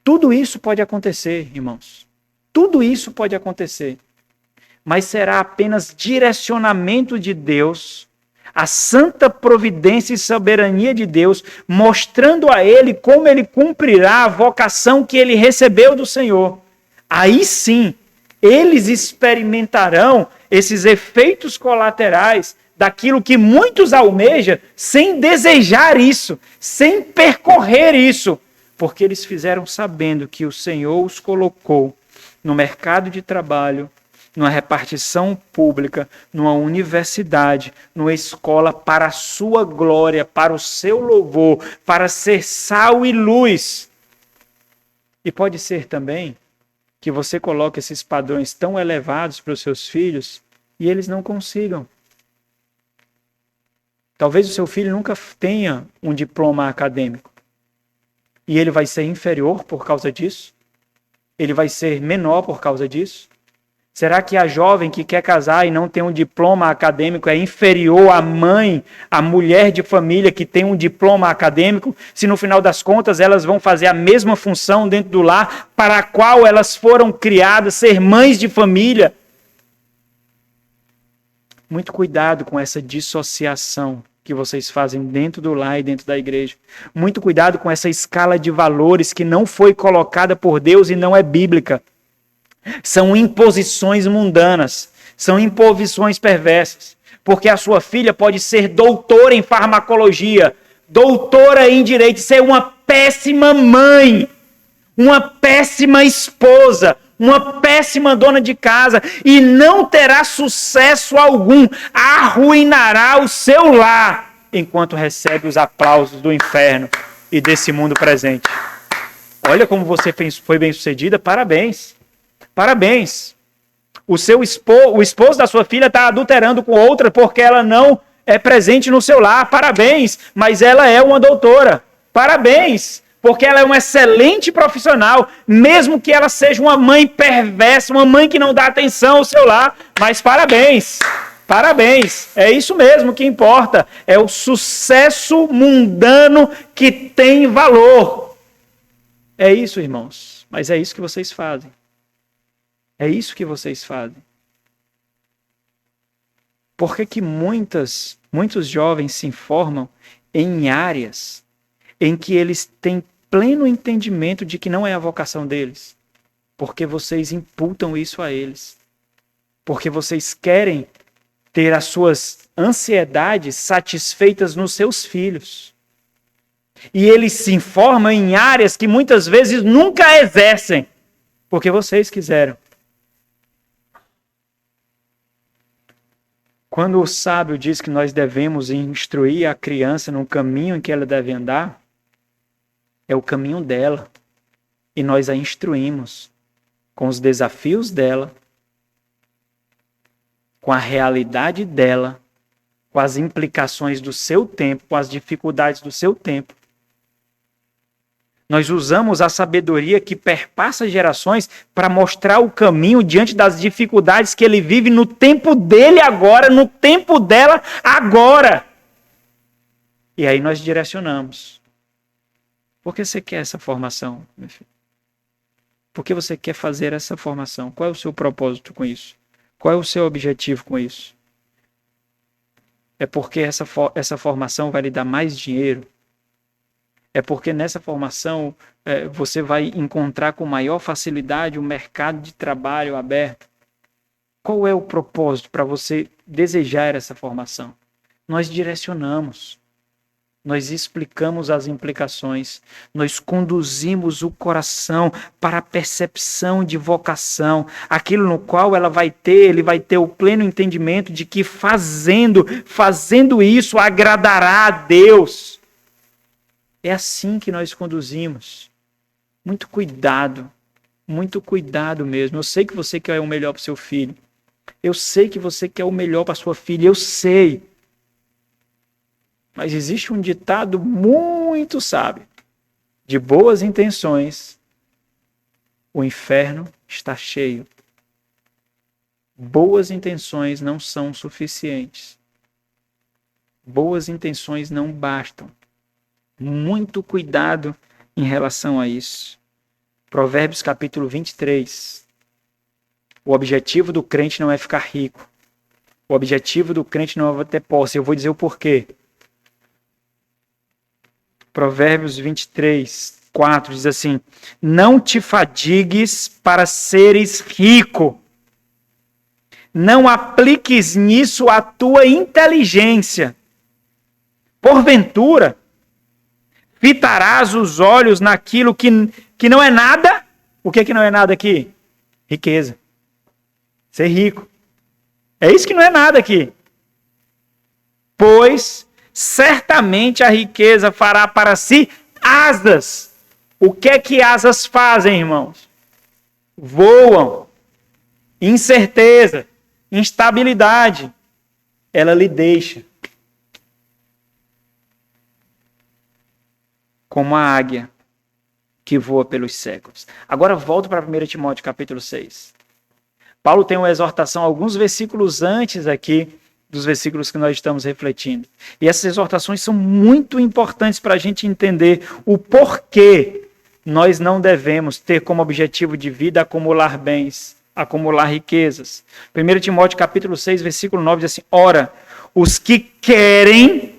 Tudo isso pode acontecer, irmãos. Tudo isso pode acontecer. Mas será apenas direcionamento de Deus a santa providência e soberania de Deus, mostrando a ele como ele cumprirá a vocação que ele recebeu do Senhor. Aí sim, eles experimentarão esses efeitos colaterais daquilo que muitos almejam sem desejar isso, sem percorrer isso, porque eles fizeram sabendo que o Senhor os colocou no mercado de trabalho, numa repartição pública, numa universidade, numa escola para a sua glória, para o seu louvor, para ser sal e luz. E pode ser também que você coloque esses padrões tão elevados para os seus filhos e eles não consigam. Talvez o seu filho nunca tenha um diploma acadêmico. E ele vai ser inferior por causa disso? Ele vai ser menor por causa disso? Será que a jovem que quer casar e não tem um diploma acadêmico é inferior à mãe, à mulher de família que tem um diploma acadêmico, se no final das contas elas vão fazer a mesma função dentro do lar para a qual elas foram criadas, ser mães de família? Muito cuidado com essa dissociação que vocês fazem dentro do lar e dentro da igreja. Muito cuidado com essa escala de valores que não foi colocada por Deus e não é bíblica. São imposições mundanas, são imposições perversas, porque a sua filha pode ser doutora em farmacologia, doutora em direito, ser uma péssima mãe, uma péssima esposa, uma péssima dona de casa e não terá sucesso algum, arruinará o seu lar enquanto recebe os aplausos do inferno e desse mundo presente. Olha como você foi bem-sucedida, parabéns. Parabéns. O esposo da sua filha está adulterando com outra porque ela não é presente no seu lar. Parabéns. Mas ela é uma doutora. Parabéns. Porque ela é uma excelente profissional, mesmo que ela seja uma mãe perversa, uma mãe que não dá atenção ao seu lar. Mas parabéns. Parabéns. É isso mesmo que importa. É o sucesso mundano que tem valor. É isso, irmãos. Mas é isso que vocês fazem. É isso que vocês fazem. Por que muitos jovens se informam em áreas em que eles têm pleno entendimento de que não é a vocação deles? Porque vocês imputam isso a eles. Porque vocês querem ter as suas ansiedades satisfeitas nos seus filhos. E eles se informam em áreas que muitas vezes nunca exercem, porque vocês quiseram. Quando o sábio diz que nós devemos instruir a criança no caminho em que ela deve andar, é o caminho dela. E nós a instruímos com os desafios dela, com a realidade dela, com as implicações do seu tempo, com as dificuldades do seu tempo. Nós usamos a sabedoria que perpassa gerações para mostrar o caminho diante das dificuldades que ele vive no tempo dele agora, no tempo dela agora. E aí nós direcionamos. Por que você quer essa formação, meu filho? Por que você quer fazer essa formação? Qual é o seu propósito com isso? Qual é o seu objetivo com isso? É porque essa formação vai lhe dar mais dinheiro? É porque nessa formação você vai encontrar com maior facilidade um mercado de trabalho aberto? Qual é o propósito para você desejar essa formação? Nós direcionamos, nós explicamos as implicações, nós conduzimos o coração para a percepção de vocação, aquilo no qual ele vai ter o pleno entendimento de que fazendo isso agradará a Deus. É assim que nós conduzimos. Muito cuidado mesmo. Eu sei que você quer o melhor para o seu filho. Eu sei que você quer o melhor para a sua filha. Eu sei. Mas existe um ditado muito sábio. De boas intenções, o inferno está cheio. Boas intenções não são suficientes. Boas intenções não bastam. Muito cuidado em relação a isso. Provérbios capítulo 23. O objetivo do crente não é ficar rico. O objetivo do crente não é ter posse. Eu vou dizer o porquê. Provérbios 23, 4 diz assim: não te fadigues para seres rico. Não apliques nisso a tua inteligência. Porventura, fitarás os olhos naquilo que não é nada. O que não é nada aqui? Riqueza. Ser rico. É isso que não é nada aqui. Pois certamente a riqueza fará para si asas. O que asas fazem, irmãos? Voam. Incerteza, instabilidade. Ela lhe deixa como a águia que voa pelos séculos. Agora volto para 1 Timóteo capítulo 6. Paulo tem uma exortação alguns versículos antes aqui dos versículos que nós estamos refletindo. E essas exortações são muito importantes para a gente entender o porquê nós não devemos ter como objetivo de vida acumular bens, acumular riquezas. 1 Timóteo capítulo 6, versículo 9 diz assim: ora, os que querem,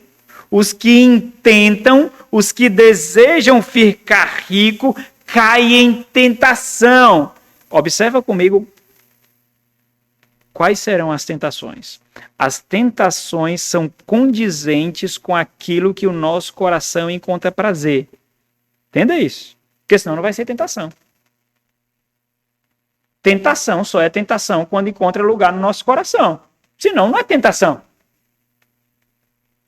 os que intentam, os que desejam ficar rico, caem em tentação. Observa comigo quais serão as tentações. As tentações são condizentes com aquilo que o nosso coração encontra prazer. Entenda isso, porque senão não vai ser tentação. Tentação só é tentação quando encontra lugar no nosso coração. Senão não é tentação.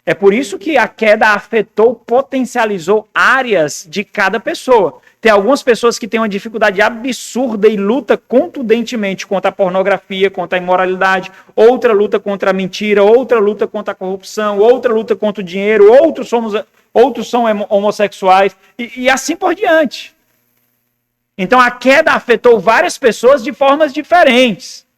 É por isso que a queda afetou, potencializou áreas de cada pessoa. Tem algumas pessoas que têm uma dificuldade absurda e luta contundentemente contra a pornografia, contra a imoralidade, outra luta contra a mentira, outra luta contra a corrupção, outra luta contra o dinheiro, outros são homossexuais e assim por diante. Então a queda afetou várias pessoas de formas diferentes.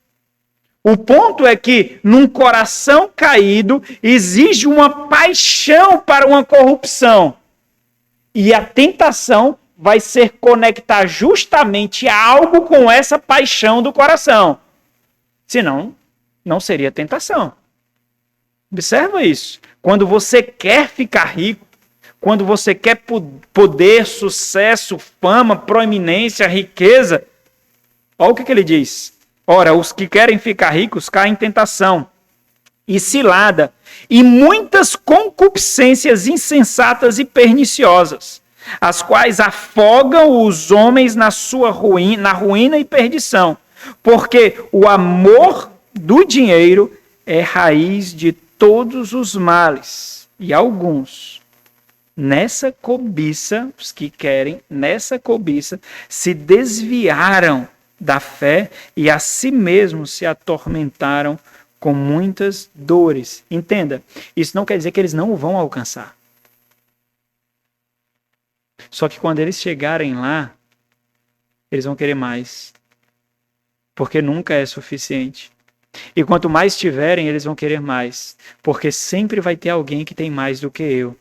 O ponto é que, num coração caído, exige uma paixão para uma corrupção. E a tentação vai ser conectar justamente algo com essa paixão do coração. Senão, não seria tentação. Observa isso. Quando você quer ficar rico, quando você quer poder, sucesso, fama, proeminência, riqueza, olha o que ele diz. Ora, os que querem ficar ricos caem em tentação e cilada e muitas concupiscências insensatas e perniciosas, as quais afogam os homens na ruína e perdição, porque o amor do dinheiro é raiz de todos os males. E alguns, nessa cobiça, os que querem, nessa cobiça, se desviaram da fé e a si mesmos se atormentaram com muitas dores. Entenda, isso não quer dizer que eles não o vão alcançar. Só que quando eles chegarem lá, eles vão querer mais. Porque nunca é suficiente. E quanto mais tiverem, eles vão querer mais. Porque sempre vai ter alguém que tem mais do que eu.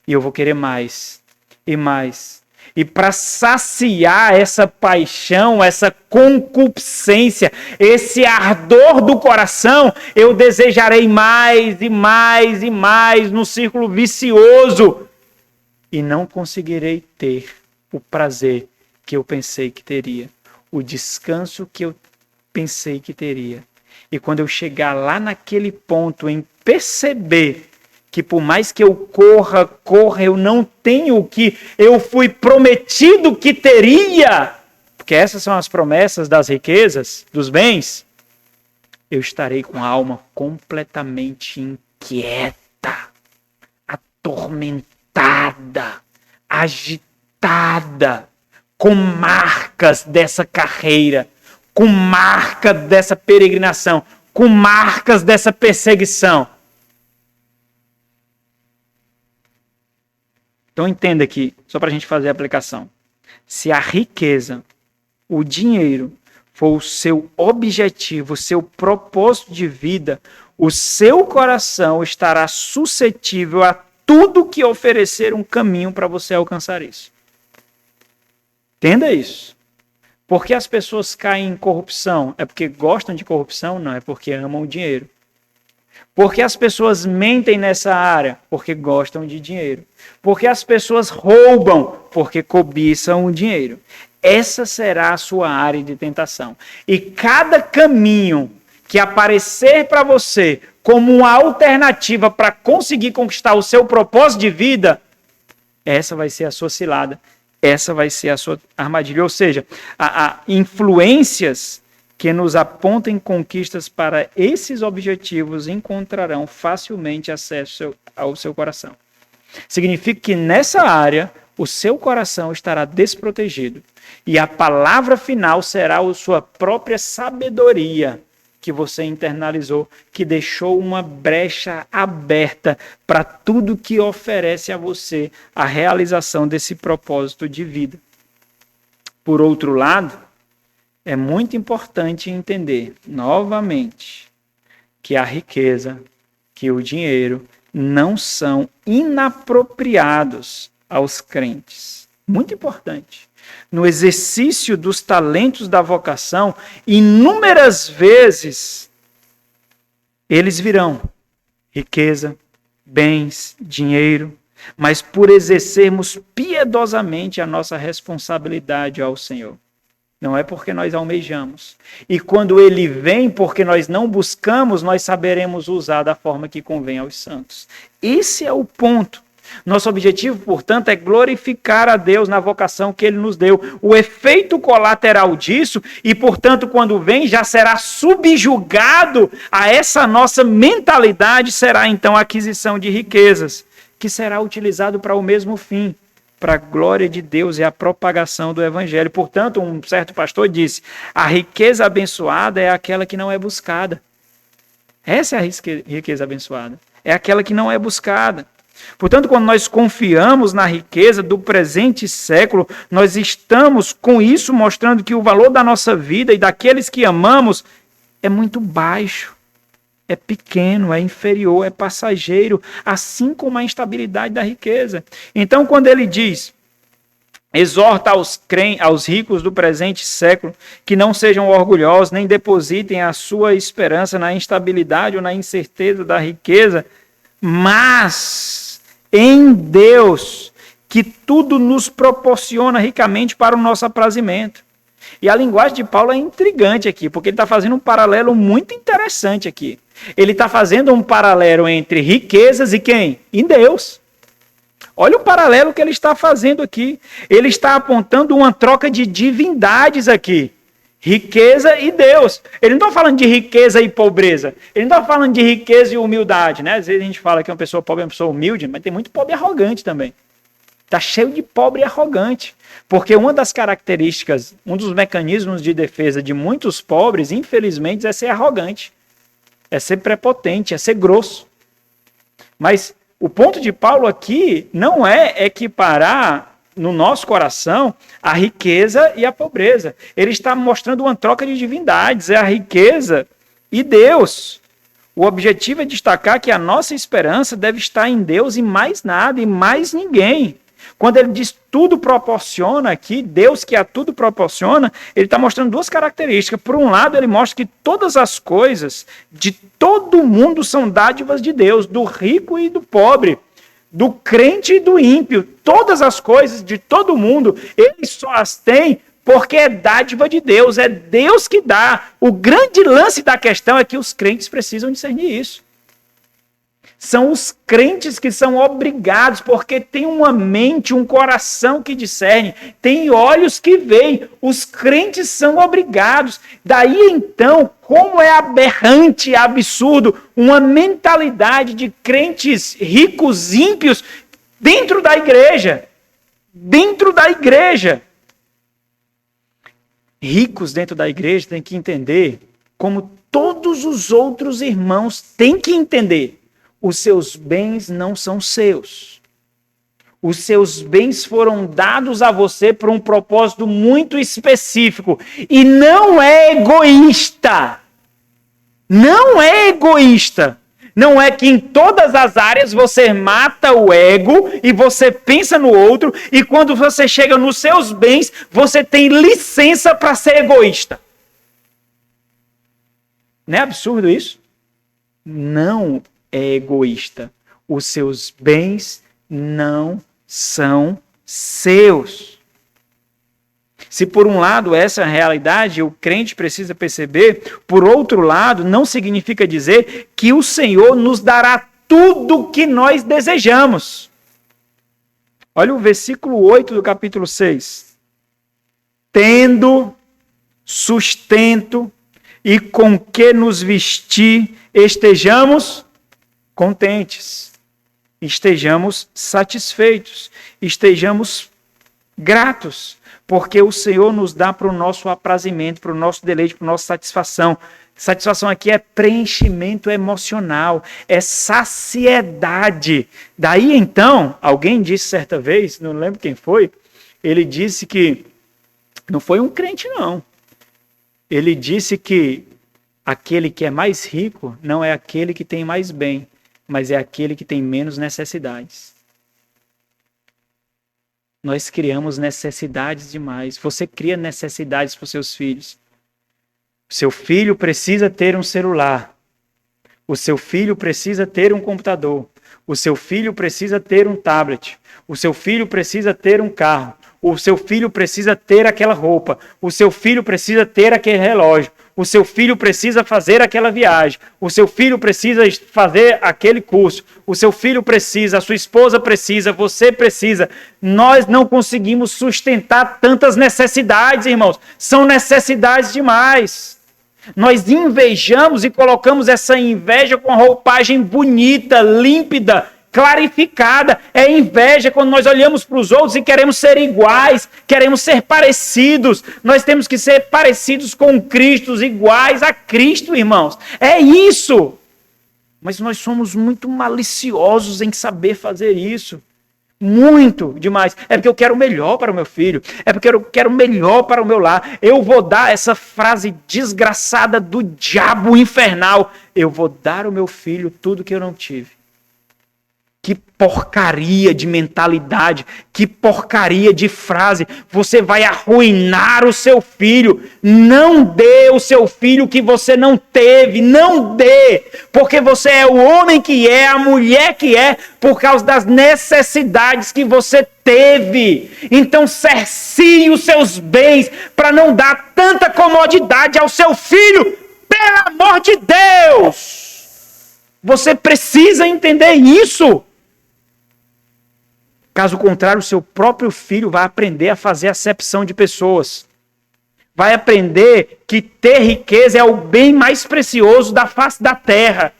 E eu vou querer mais. E mais. E para saciar essa paixão, essa concupiscência, esse ardor do coração, eu desejarei mais e mais e mais no círculo vicioso. E não conseguirei ter o prazer que eu pensei que teria, o descanso que eu pensei que teria. E quando eu chegar lá naquele ponto em perceber que por mais que eu corra, eu não tenho o que eu fui prometido que teria, porque essas são as promessas das riquezas, dos bens, eu estarei com a alma completamente inquieta, atormentada, agitada, com marcas dessa carreira, com marcas dessa peregrinação, com marcas dessa perseguição. Então entenda aqui, só para a gente fazer a aplicação. Se a riqueza, o dinheiro, for o seu objetivo, o seu propósito de vida, o seu coração estará suscetível a tudo que oferecer um caminho para você alcançar isso. Entenda isso. Por que as pessoas caem em corrupção? É porque gostam de corrupção? Não, é porque amam o dinheiro. Por que as pessoas mentem nessa área? Porque gostam de dinheiro. Por que as pessoas roubam? Porque cobiçam o dinheiro. Essa será a sua área de tentação. E cada caminho que aparecer para você como uma alternativa para conseguir conquistar o seu propósito de vida, essa vai ser a sua cilada. Essa vai ser a sua armadilha. Ou seja, há influências que nos apontem conquistas para esses objetivos encontrarão facilmente acesso ao seu coração. Significa que nessa área o seu coração estará desprotegido e a palavra final será a sua própria sabedoria que você internalizou, que deixou uma brecha aberta para tudo que oferece a você a realização desse propósito de vida. Por outro lado, é muito importante entender, novamente, que a riqueza, que o dinheiro não são inapropriados aos crentes. Muito importante. No exercício dos talentos da vocação, inúmeras vezes eles virão riqueza, bens, dinheiro, mas por exercermos piedosamente a nossa responsabilidade ao Senhor. Não é porque nós almejamos. E quando ele vem, porque nós não buscamos, nós saberemos usar da forma que convém aos santos. Esse é o ponto. Nosso objetivo, portanto, é glorificar a Deus na vocação que ele nos deu. O efeito colateral disso, e portanto, quando vem, já será subjugado a essa nossa mentalidade, será então a aquisição de riquezas, que será utilizado para o mesmo fim, para a glória de Deus e a propagação do evangelho. Portanto, um certo pastor disse, a riqueza abençoada é aquela que não é buscada. Essa é a riqueza abençoada. É aquela que não é buscada. Portanto, quando nós confiamos na riqueza do presente século, nós estamos com isso mostrando que o valor da nossa vida e daqueles que amamos é muito baixo, é pequeno, é inferior, é passageiro, assim como a instabilidade da riqueza. Então, quando ele diz, exorta aos ricos do presente século que não sejam orgulhosos, nem depositem a sua esperança na instabilidade ou na incerteza da riqueza, mas em Deus, que tudo nos proporciona ricamente para o nosso aprazimento. E a linguagem de Paulo é intrigante aqui, porque ele está fazendo um paralelo muito interessante aqui. Ele está fazendo um paralelo entre riquezas e quem? Em Deus. Olha o paralelo que ele está fazendo aqui. Ele está apontando uma troca de divindades aqui. Riqueza e Deus. Ele não está falando de riqueza e pobreza. Ele não está falando de riqueza e humildade, né? Às vezes a gente fala que uma pessoa pobre é uma pessoa humilde, mas tem muito pobre e arrogante também. Está cheio de pobre e arrogante. Porque uma das características, um dos mecanismos de defesa de muitos pobres, infelizmente, é ser arrogante. É ser prepotente, é ser grosso. Mas o ponto de Paulo aqui não é equiparar no nosso coração a riqueza e a pobreza. Ele está mostrando uma troca de divindades, é a riqueza e Deus. O objetivo é destacar que a nossa esperança deve estar em Deus e mais nada, e mais ninguém. Quando ele diz tudo proporciona aqui, Deus que a tudo proporciona, ele está mostrando duas características. Por um lado, ele mostra que todas as coisas de todo mundo são dádivas de Deus, do rico e do pobre, do crente e do ímpio. Todas as coisas de todo mundo, ele só as tem porque é dádiva de Deus, é Deus que dá. O grande lance da questão é que os crentes precisam discernir isso. São os crentes que são obrigados, porque tem uma mente, um coração que discerne, tem olhos que veem. Os crentes são obrigados. Daí então, como é aberrante, absurdo, uma mentalidade de crentes ricos, ímpios, dentro da igreja. Dentro da igreja. Ricos dentro da igreja têm que entender, como todos os outros irmãos têm que entender, os seus bens não são seus. Os seus bens foram dados a você por um propósito muito específico. E não é egoísta. Não é egoísta. Não é que em todas as áreas você mata o ego e você pensa no outro. E quando você chega nos seus bens, você tem licença para ser egoísta. Não é absurdo isso? Não. é egoísta. Os seus bens não são seus. Se por um lado essa é a realidade, o crente precisa perceber, por outro lado, não significa dizer que o Senhor nos dará tudo o que nós desejamos. Olha o versículo 8 do capítulo 6. Tendo sustento e com que nos vestir, estejamos contentes, estejamos satisfeitos, estejamos gratos, porque o Senhor nos dá para o nosso aprazimento, para o nosso deleite, para a nossa satisfação. Satisfação aqui é preenchimento emocional, é saciedade. Daí então, alguém disse certa vez, não lembro quem foi, ele disse que, não foi um crente não, ele disse que aquele que é mais rico não é aquele que tem mais bem, mas é aquele que tem menos necessidades. Nós criamos necessidades demais. Você cria necessidades para os seus filhos. O seu filho precisa ter um celular. O seu filho precisa ter um computador. O seu filho precisa ter um tablet. O seu filho precisa ter um carro. O seu filho precisa ter aquela roupa. O seu filho precisa ter aquele relógio. O seu filho precisa fazer aquela viagem. O seu filho precisa fazer aquele curso. O seu filho precisa, a sua esposa precisa, você precisa. Nós não conseguimos sustentar tantas necessidades, irmãos. São necessidades demais. Nós invejamos e colocamos essa inveja com a roupagem bonita, límpida, clarificada. É inveja quando nós olhamos para os outros e queremos ser iguais, queremos ser parecidos. Nós temos que ser parecidos com Cristo, iguais a Cristo, irmãos. É isso. Mas nós somos muito maliciosos em saber fazer isso. Muito demais. É porque eu quero o melhor para o meu filho. É porque eu quero o melhor para o meu lar. Eu vou dar essa frase desgraçada do diabo infernal. Eu vou dar ao meu filho tudo que eu não tive. Que porcaria de mentalidade, que porcaria de frase. Você vai arruinar o seu filho. Não dê o seu filho que você não teve. Não dê. Porque você é o homem que é, a mulher que é, por causa das necessidades que você teve. Então cercie os seus bens para não dar tanta comodidade ao seu filho. Pelo amor de Deus! Você precisa entender isso. Caso contrário, o seu próprio filho vai aprender a fazer acepção de pessoas. Vai aprender que ter riqueza é o bem mais precioso da face da terra.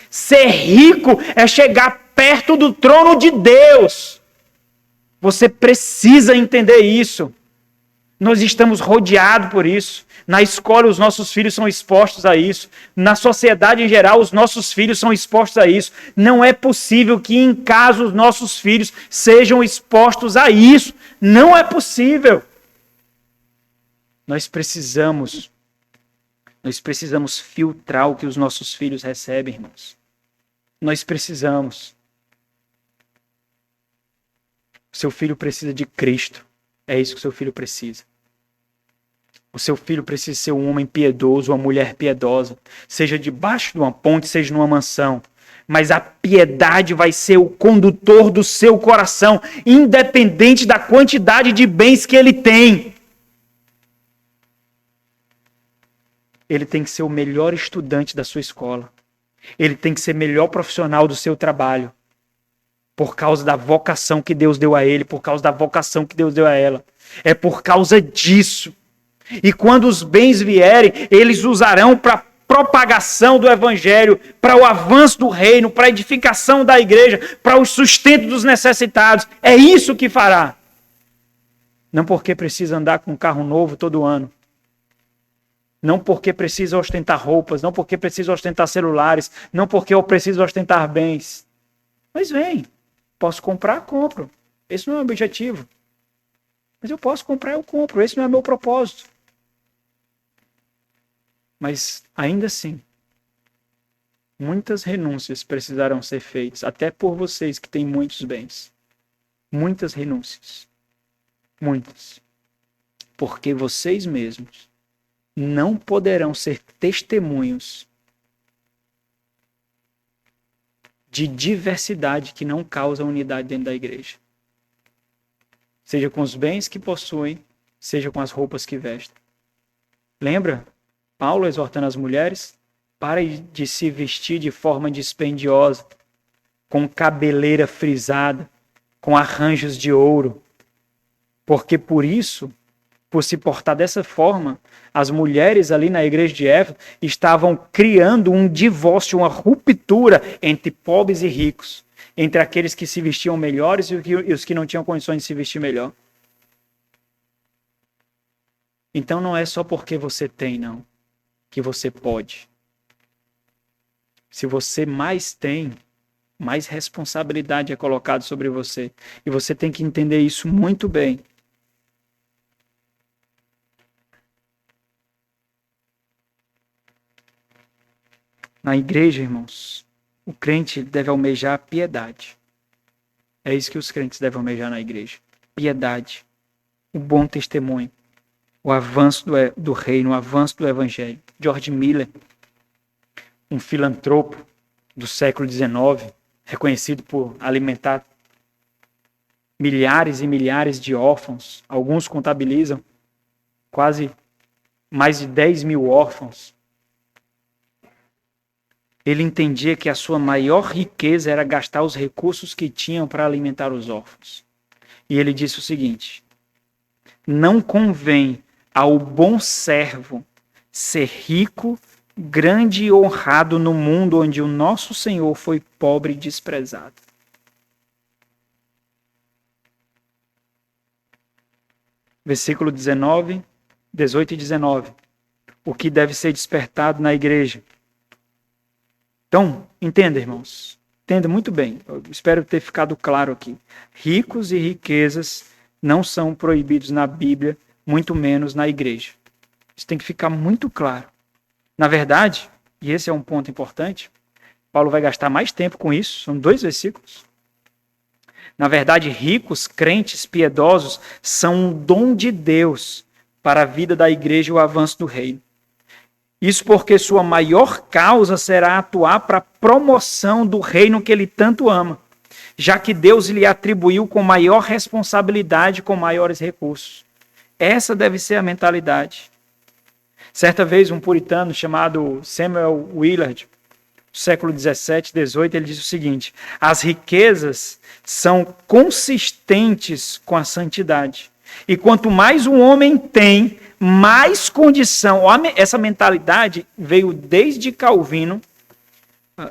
Ser rico é chegar perto do trono de Deus. Você precisa entender isso. Nós estamos rodeados por isso. Na escola, os nossos filhos são expostos a isso. Na sociedade em geral, os nossos filhos são expostos a isso. Não é possível que em casa os nossos filhos sejam expostos a isso. Não é possível. Nós precisamos filtrar o que os nossos filhos recebem, irmãos. Nós precisamos. O seu filho precisa de Cristo. É isso que o seu filho precisa. O seu filho precisa ser um homem piedoso, uma mulher piedosa. Seja debaixo de uma ponte, seja numa mansão. Mas a piedade vai ser o condutor do seu coração, independente da quantidade de bens que ele tem. Ele tem que ser o melhor estudante da sua escola. Ele tem que ser o melhor profissional do seu trabalho. Por causa da vocação que Deus deu a ele, por causa da vocação que Deus deu a ela. É por causa disso. E quando os bens vierem, eles usarão para propagação do evangelho, para o avanço do reino, para a edificação da igreja, para o sustento dos necessitados. É isso que fará. Não porque precisa andar com um carro novo todo ano. Não porque precisa ostentar roupas, não porque precisa ostentar celulares, não porque eu preciso ostentar bens. Mas vem, posso comprar, compro. Esse não é o objetivo. Mas eu posso comprar, eu compro. Esse não é o meu propósito. Mas, ainda assim, muitas renúncias precisarão ser feitas, até por vocês que têm muitos bens. Muitas renúncias. Muitas. Porque vocês mesmos não poderão ser testemunhos de diversidade que não causa unidade dentro da igreja. Seja com os bens que possuem, seja com as roupas que vestem. Lembra? Paulo exortando as mulheres, parem de se vestir de forma dispendiosa, com cabeleira frisada, com arranjos de ouro. Porque por isso, por se portar dessa forma, as mulheres ali na igreja de Éfeso estavam criando um divórcio, uma ruptura entre pobres e ricos, entre aqueles que se vestiam melhores e os que não tinham condições de se vestir melhor. Então não é só porque você tem, não, que você pode. Se você mais tem, mais responsabilidade é colocada sobre você. E você tem que entender isso muito bem. Na igreja, irmãos, o crente deve almejar a piedade. É isso que os crentes devem almejar na igreja. Piedade. O bom testemunho. O avanço do reino, o avanço do evangelho. George Miller, um filantropo do século XIX, reconhecido por alimentar milhares e milhares de órfãos. Alguns contabilizam quase mais de 10 mil órfãos. Ele entendia que a sua maior riqueza era gastar os recursos que tinham para alimentar os órfãos. E ele disse o seguinte: não convém ao bom servo ser rico, grande e honrado no mundo onde o nosso Senhor foi pobre e desprezado. Versículo 18 e 19. O que deve ser despertado na igreja. Então, entenda, irmãos. Entenda muito bem. Eu espero ter ficado claro aqui. Ricos e riquezas não são proibidos na Bíblia, muito menos na igreja. Isso tem que ficar muito claro. Na verdade, e esse é um ponto importante, Paulo vai gastar mais tempo com isso, são 2 versículos. Na verdade, ricos, crentes, piedosos são um dom de Deus para a vida da igreja e o avanço do reino. Isso porque sua maior causa será atuar para a promoção do reino que ele tanto ama, já que Deus lhe atribuiu com maior responsabilidade, com maiores recursos. Essa deve ser a mentalidade. Certa vez, um puritano chamado Samuel Willard, do século 17, 18, ele disse o seguinte: as riquezas são consistentes com a santidade. E quanto mais um homem tem, mais condição. Essa mentalidade veio desde Calvino.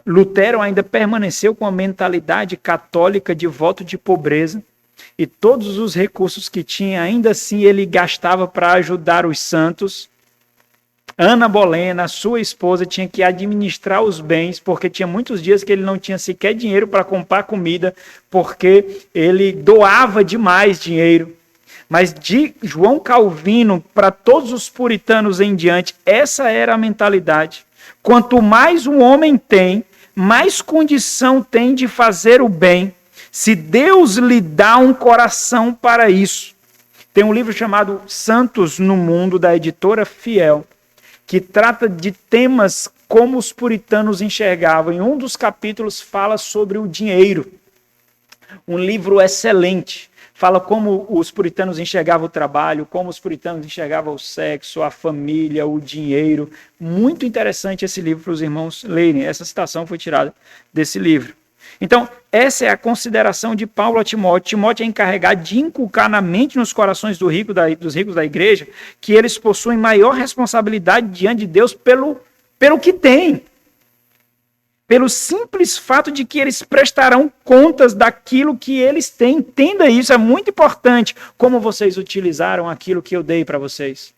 Lutero ainda permaneceu com a mentalidade católica de voto de pobreza. E todos os recursos que tinha, ainda assim, ele gastava para ajudar os santos. Ana Bolena, sua esposa, tinha que administrar os bens, porque tinha muitos dias que ele não tinha sequer dinheiro para comprar comida, porque ele doava demais dinheiro. Mas de João Calvino para todos os puritanos em diante, essa era a mentalidade. Quanto mais um homem tem, mais condição tem de fazer o bem, se Deus lhe dá um coração para isso. Tem um livro chamado Santos no Mundo, da editora Fiel, que trata de temas como os puritanos enxergavam. Em um dos capítulos fala sobre o dinheiro. Um livro excelente. Fala como os puritanos enxergavam o trabalho, como os puritanos enxergavam o sexo, a família, o dinheiro. Muito interessante esse livro para os irmãos lerem. Essa citação foi tirada desse livro. Então, essa é a consideração de Paulo a Timóteo. Timóteo é encarregado de inculcar na mente, nos corações dos ricos da igreja, que eles possuem maior responsabilidade diante de Deus pelo que têm. Pelo simples fato de que eles prestarão contas daquilo que eles têm. Entenda isso, é muito importante. Como vocês utilizaram aquilo que eu dei para vocês.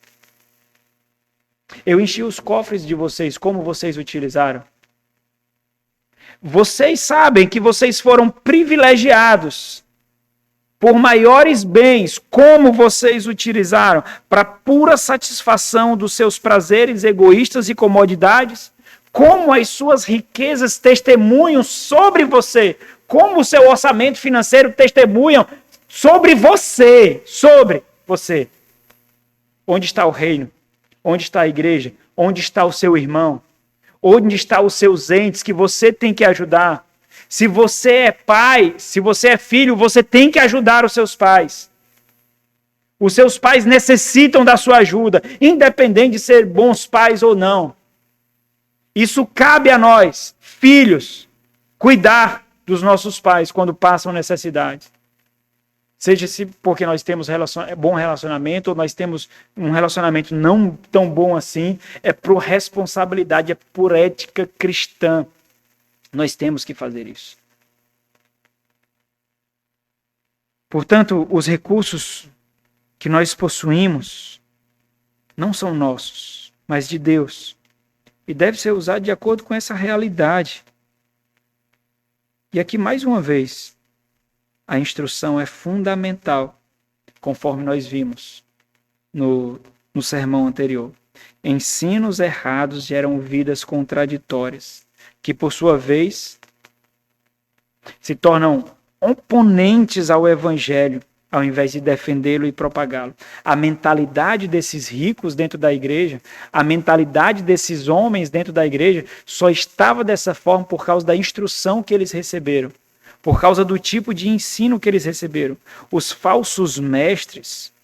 Eu enchi os cofres de vocês, como vocês utilizaram. Vocês sabem que vocês foram privilegiados por maiores bens, como vocês utilizaram para pura satisfação dos seus prazeres egoístas e comodidades. Como as suas riquezas testemunham sobre você, como o seu orçamento financeiro testemunham sobre você, Onde está o reino? Onde está a igreja? Onde está o seu irmão? Onde estão os seus entes que você tem que ajudar? Se você é pai, se você é filho, você tem que ajudar os seus pais. Os seus pais necessitam da sua ajuda, independente de ser bons pais ou não. Isso cabe a nós, filhos, cuidar dos nossos pais quando passam necessidade. Seja porque nós temos bom relacionamento ou nós temos um relacionamento não tão bom assim, é por responsabilidade, é por ética cristã. Nós temos que fazer isso. Portanto, os recursos que nós possuímos não são nossos, mas de Deus. E deve ser usado de acordo com essa realidade. E aqui, mais uma vez, a instrução é fundamental, conforme nós vimos no sermão anterior. Ensinos errados geram vidas contraditórias, que, por sua vez, se tornam oponentes ao Evangelho, ao invés de defendê-lo e propagá-lo. A mentalidade desses ricos dentro da igreja, a mentalidade desses homens dentro da igreja, só estava dessa forma por causa da instrução que eles receberam, por causa do tipo de ensino que eles receberam. Os falsos mestres,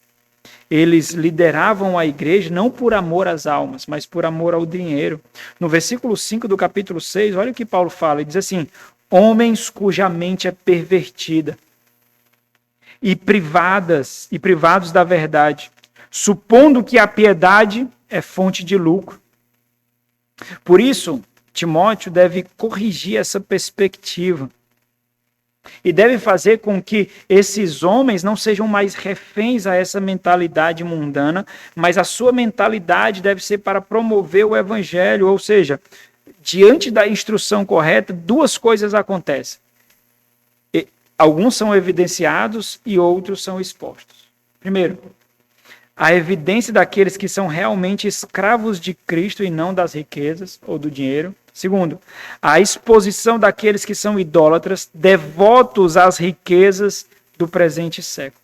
eles lideravam a igreja não por amor às almas, mas por amor ao dinheiro. No versículo 5 do capítulo 6, olha o que Paulo fala, ele diz assim: homens cuja mente é pervertida, e privados da verdade, supondo que a piedade é fonte de lucro. Por isso, Timóteo deve corrigir essa perspectiva e deve fazer com que esses homens não sejam mais reféns a essa mentalidade mundana, mas a sua mentalidade deve ser para promover o evangelho, ou seja, diante da instrução correta, duas coisas acontecem. Alguns são evidenciados e outros são expostos. Primeiro, a evidência daqueles que são realmente escravos de Cristo e não das riquezas ou do dinheiro. Segundo, a exposição daqueles que são idólatras, devotos às riquezas do presente século.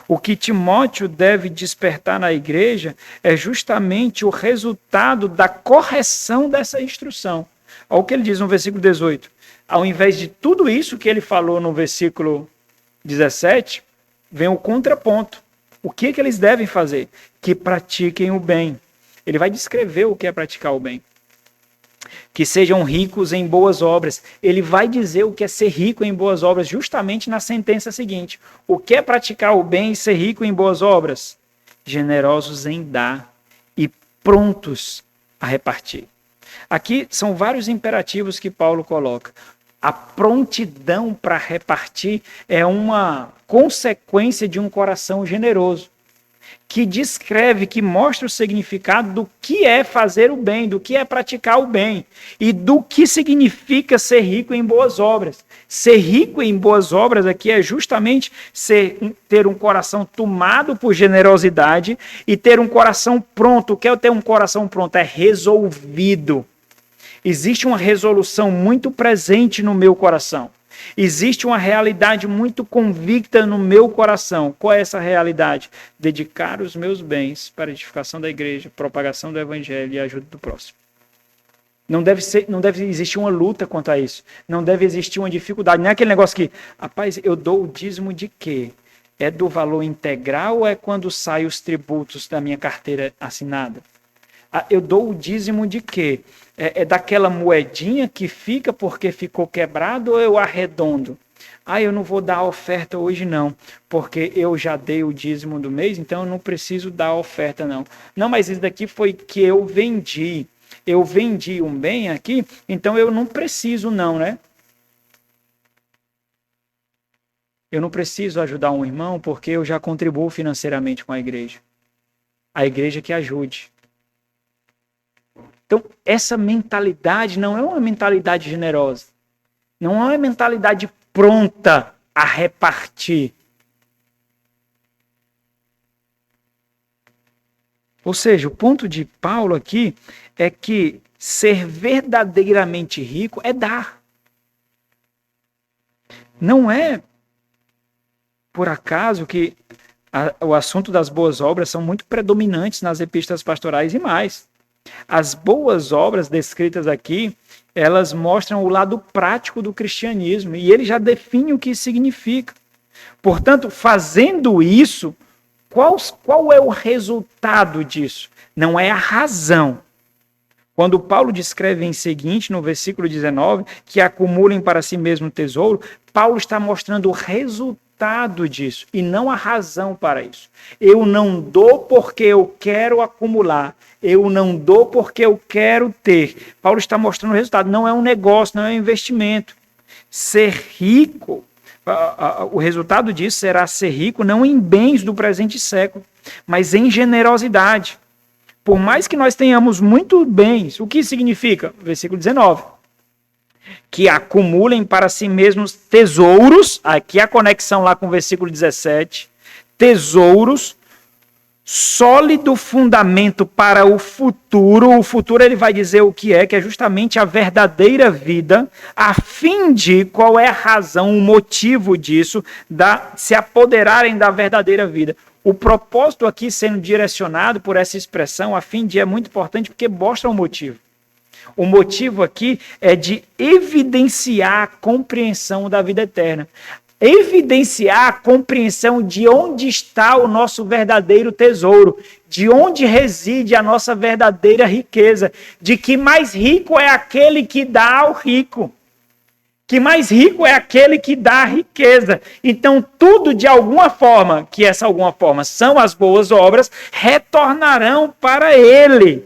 O que Timóteo deve despertar na igreja é justamente o resultado da correção dessa instrução. Olha o que ele diz no versículo 18. Ao invés de tudo isso que ele falou no versículo 17, vem o contraponto. O que eles devem fazer? Que pratiquem o bem. Ele vai descrever o que é praticar o bem. Que sejam ricos em boas obras. Ele vai dizer o que é ser rico em boas obras, justamente na sentença seguinte. O que é praticar o bem e ser rico em boas obras? Generosos em dar e prontos a repartir. Aqui são vários imperativos que Paulo coloca. A prontidão para repartir é uma consequência de um coração generoso, que descreve, que mostra o significado do que é fazer o bem, do que é praticar o bem e do que significa ser rico em boas obras. Ser rico em boas obras aqui é justamente ter um coração tomado por generosidade e ter um coração pronto. O que é ter um coração pronto? É resolvido. Existe uma resolução muito presente no meu coração. Existe uma realidade muito convicta no meu coração. Qual é essa realidade? Dedicar os meus bens para a edificação da igreja, propagação do evangelho e ajuda do próximo. Não deve existir uma luta quanto a isso. Não deve existir uma dificuldade. Não é aquele negócio que, rapaz, eu dou o dízimo de quê? É do valor integral ou é quando saem os tributos da minha carteira assinada? Eu dou o dízimo de quê? É daquela moedinha que fica porque ficou quebrado ou eu arredondo? Eu não vou dar a oferta hoje não, porque eu já dei o dízimo do mês, então eu não preciso dar a oferta não. Não, mas isso daqui foi que eu vendi. Eu vendi um bem aqui, então eu não preciso não, né? Eu não preciso ajudar um irmão porque eu já contribuo financeiramente com a igreja. A igreja que ajude. Então, essa mentalidade não é uma mentalidade generosa. Não é uma mentalidade pronta a repartir. Ou seja, o ponto de Paulo aqui é que ser verdadeiramente rico é dar. Não é por acaso que o assunto das boas obras são muito predominantes nas epístolas pastorais e mais. As boas obras descritas aqui, elas mostram o lado prático do cristianismo, e ele já define o que isso significa. Portanto, fazendo isso, qual é o resultado disso? Não é a razão. Quando Paulo descreve em seguinte, no versículo 19, que acumulem para si mesmo tesouro, Paulo está mostrando o resultado disso e não a razão para isso. Eu não dou porque eu quero acumular. Eu não dou porque eu quero ter. Paulo está mostrando o resultado. Não é um negócio, não é um investimento. Ser rico, o resultado disso será ser rico não em bens do presente século, mas em generosidade. Por mais que nós tenhamos muitos bens, o que significa? Versículo 19. Que acumulem para si mesmos tesouros, aqui a conexão lá com o versículo 17, tesouros, sólido fundamento para o futuro ele vai dizer o que é justamente a verdadeira vida, a fim de, qual é a razão, o motivo disso, se apoderarem da verdadeira vida. O propósito aqui sendo direcionado por essa expressão, a fim de, é muito importante porque mostra o motivo. O motivo aqui é de evidenciar a compreensão da vida eterna. Evidenciar a compreensão de onde está o nosso verdadeiro tesouro, de onde reside a nossa verdadeira riqueza, de que mais rico é aquele que dá ao rico. Que mais rico é aquele que dá a riqueza. Então, tudo de alguma forma, que essa alguma forma são as boas obras, retornarão para ele.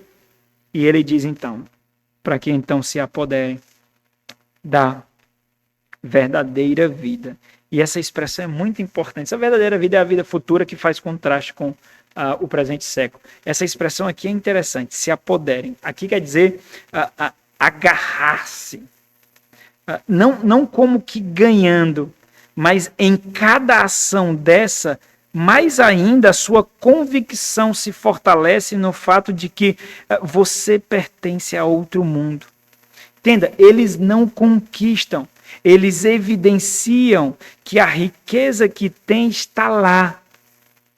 E ele diz então, para que então se apoderem da verdadeira vida. E essa expressão é muito importante. Essa verdadeira vida é a vida futura que faz contraste com o presente século. Essa expressão aqui é interessante, se apoderem. Aqui quer dizer agarrar-se. Não como que ganhando, mas em cada ação dessa, mais ainda a sua convicção se fortalece no fato de que você pertence a outro mundo. Entenda, eles não conquistam, eles evidenciam que a riqueza que tem está lá,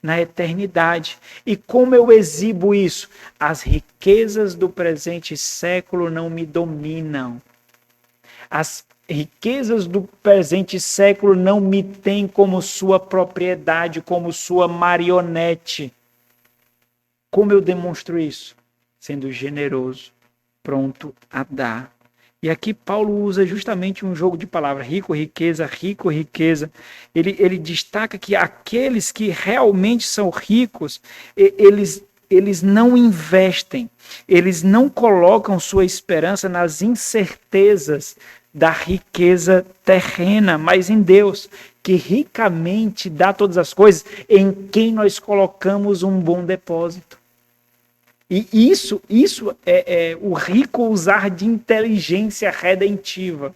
na eternidade. E como eu exibo isso? As riquezas do presente século não me dominam. As riquezas do presente século não me têm como sua propriedade, como sua marionete. Como eu demonstro isso? Sendo generoso, pronto a dar. E aqui Paulo usa justamente um jogo de palavras, rico, riqueza, rico, riqueza. Ele destaca que aqueles que realmente são ricos, eles não investem, eles não colocam sua esperança nas incertezas da riqueza terrena, mas em Deus, que ricamente dá todas as coisas, em quem nós colocamos um bom depósito. E isso é o rico usar de inteligência redentiva.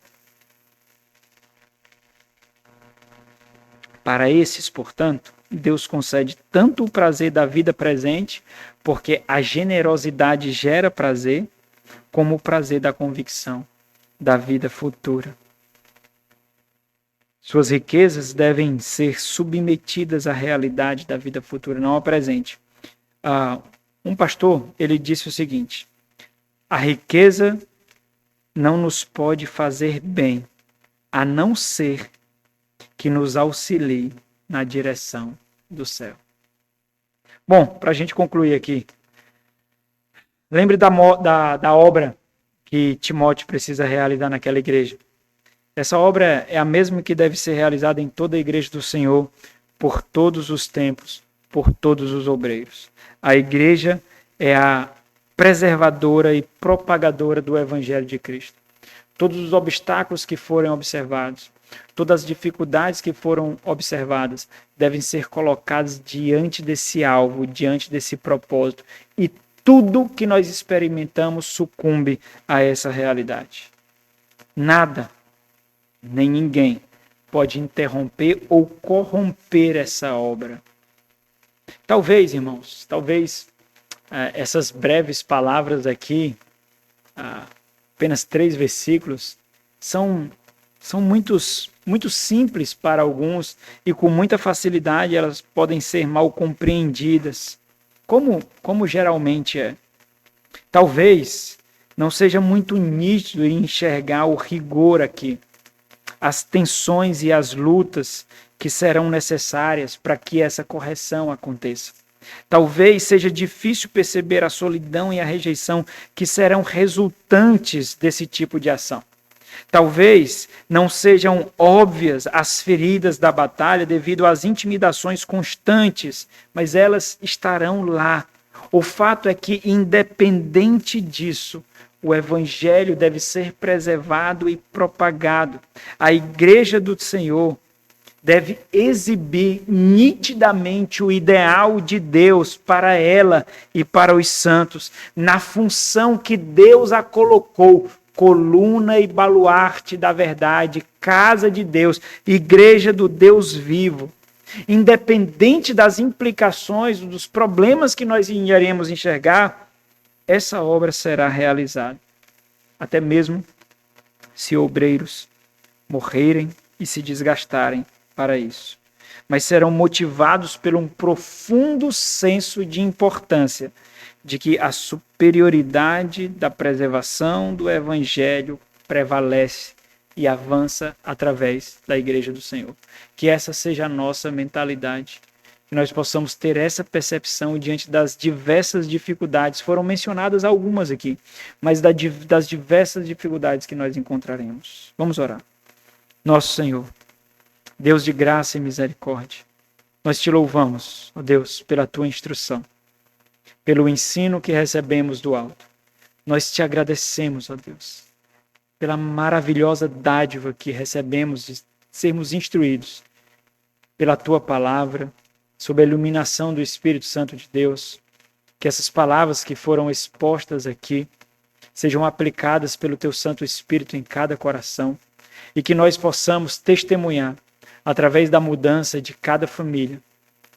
Para esses, portanto, Deus concede tanto o prazer da vida presente, porque a generosidade gera prazer, como o prazer da convicção da vida futura. Suas riquezas devem ser submetidas à realidade da vida futura, não ao presente. Um pastor, ele disse o seguinte: a riqueza não nos pode fazer bem, a não ser que nos auxilie na direção do céu. Bom, para a gente concluir aqui, lembre da obra que Timóteo precisa realizar naquela igreja. Essa obra é a mesma que deve ser realizada em toda a igreja do Senhor, por todos os tempos, por todos os obreiros. A igreja é a preservadora e propagadora do Evangelho de Cristo. Todos os obstáculos que forem observados, todas as dificuldades que foram observadas, devem ser colocadas diante desse alvo, diante desse propósito. E tudo que nós experimentamos sucumbe a essa realidade. Nada, nem ninguém pode interromper ou corromper essa obra. Talvez, irmãos, essas breves palavras aqui, apenas 3 versículos, são muito simples para alguns e com muita facilidade elas podem ser mal compreendidas, como geralmente é. Talvez não seja muito nítido enxergar o rigor aqui, as tensões e as lutas que serão necessárias para que essa correção aconteça. Talvez seja difícil perceber a solidão e a rejeição que serão resultantes desse tipo de ação. Talvez não sejam óbvias as feridas da batalha devido às intimidações constantes, mas elas estarão lá. O fato é que, independente disso, o evangelho deve ser preservado e propagado. A igreja do Senhor deve exibir nitidamente o ideal de Deus para ela e para os santos, na função que Deus a colocou, coluna e baluarte da verdade, casa de Deus, igreja do Deus vivo. Independente das implicações, dos problemas que nós iremos enxergar, essa obra será realizada. Até mesmo se obreiros morrerem e se desgastarem para isso. Mas serão motivados por um profundo senso de importância de que a superioridade da preservação do evangelho prevalece e avança através da igreja do Senhor. Que essa seja a nossa mentalidade, que nós possamos ter essa percepção diante das diversas dificuldades. Foram mencionadas algumas aqui, mas das diversas dificuldades que nós encontraremos. Vamos orar. Nosso Senhor, Deus de graça e misericórdia, nós te louvamos, ó Deus, pela tua instrução, pelo ensino que recebemos do alto. Nós te agradecemos, ó Deus, pela maravilhosa dádiva que recebemos de sermos instruídos pela tua palavra, sob a iluminação do Espírito Santo de Deus, que essas palavras que foram expostas aqui sejam aplicadas pelo teu Santo Espírito em cada coração e que nós possamos testemunhar através da mudança de cada família,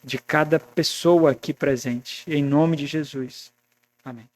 de cada pessoa aqui presente. Em nome de Jesus. Amém.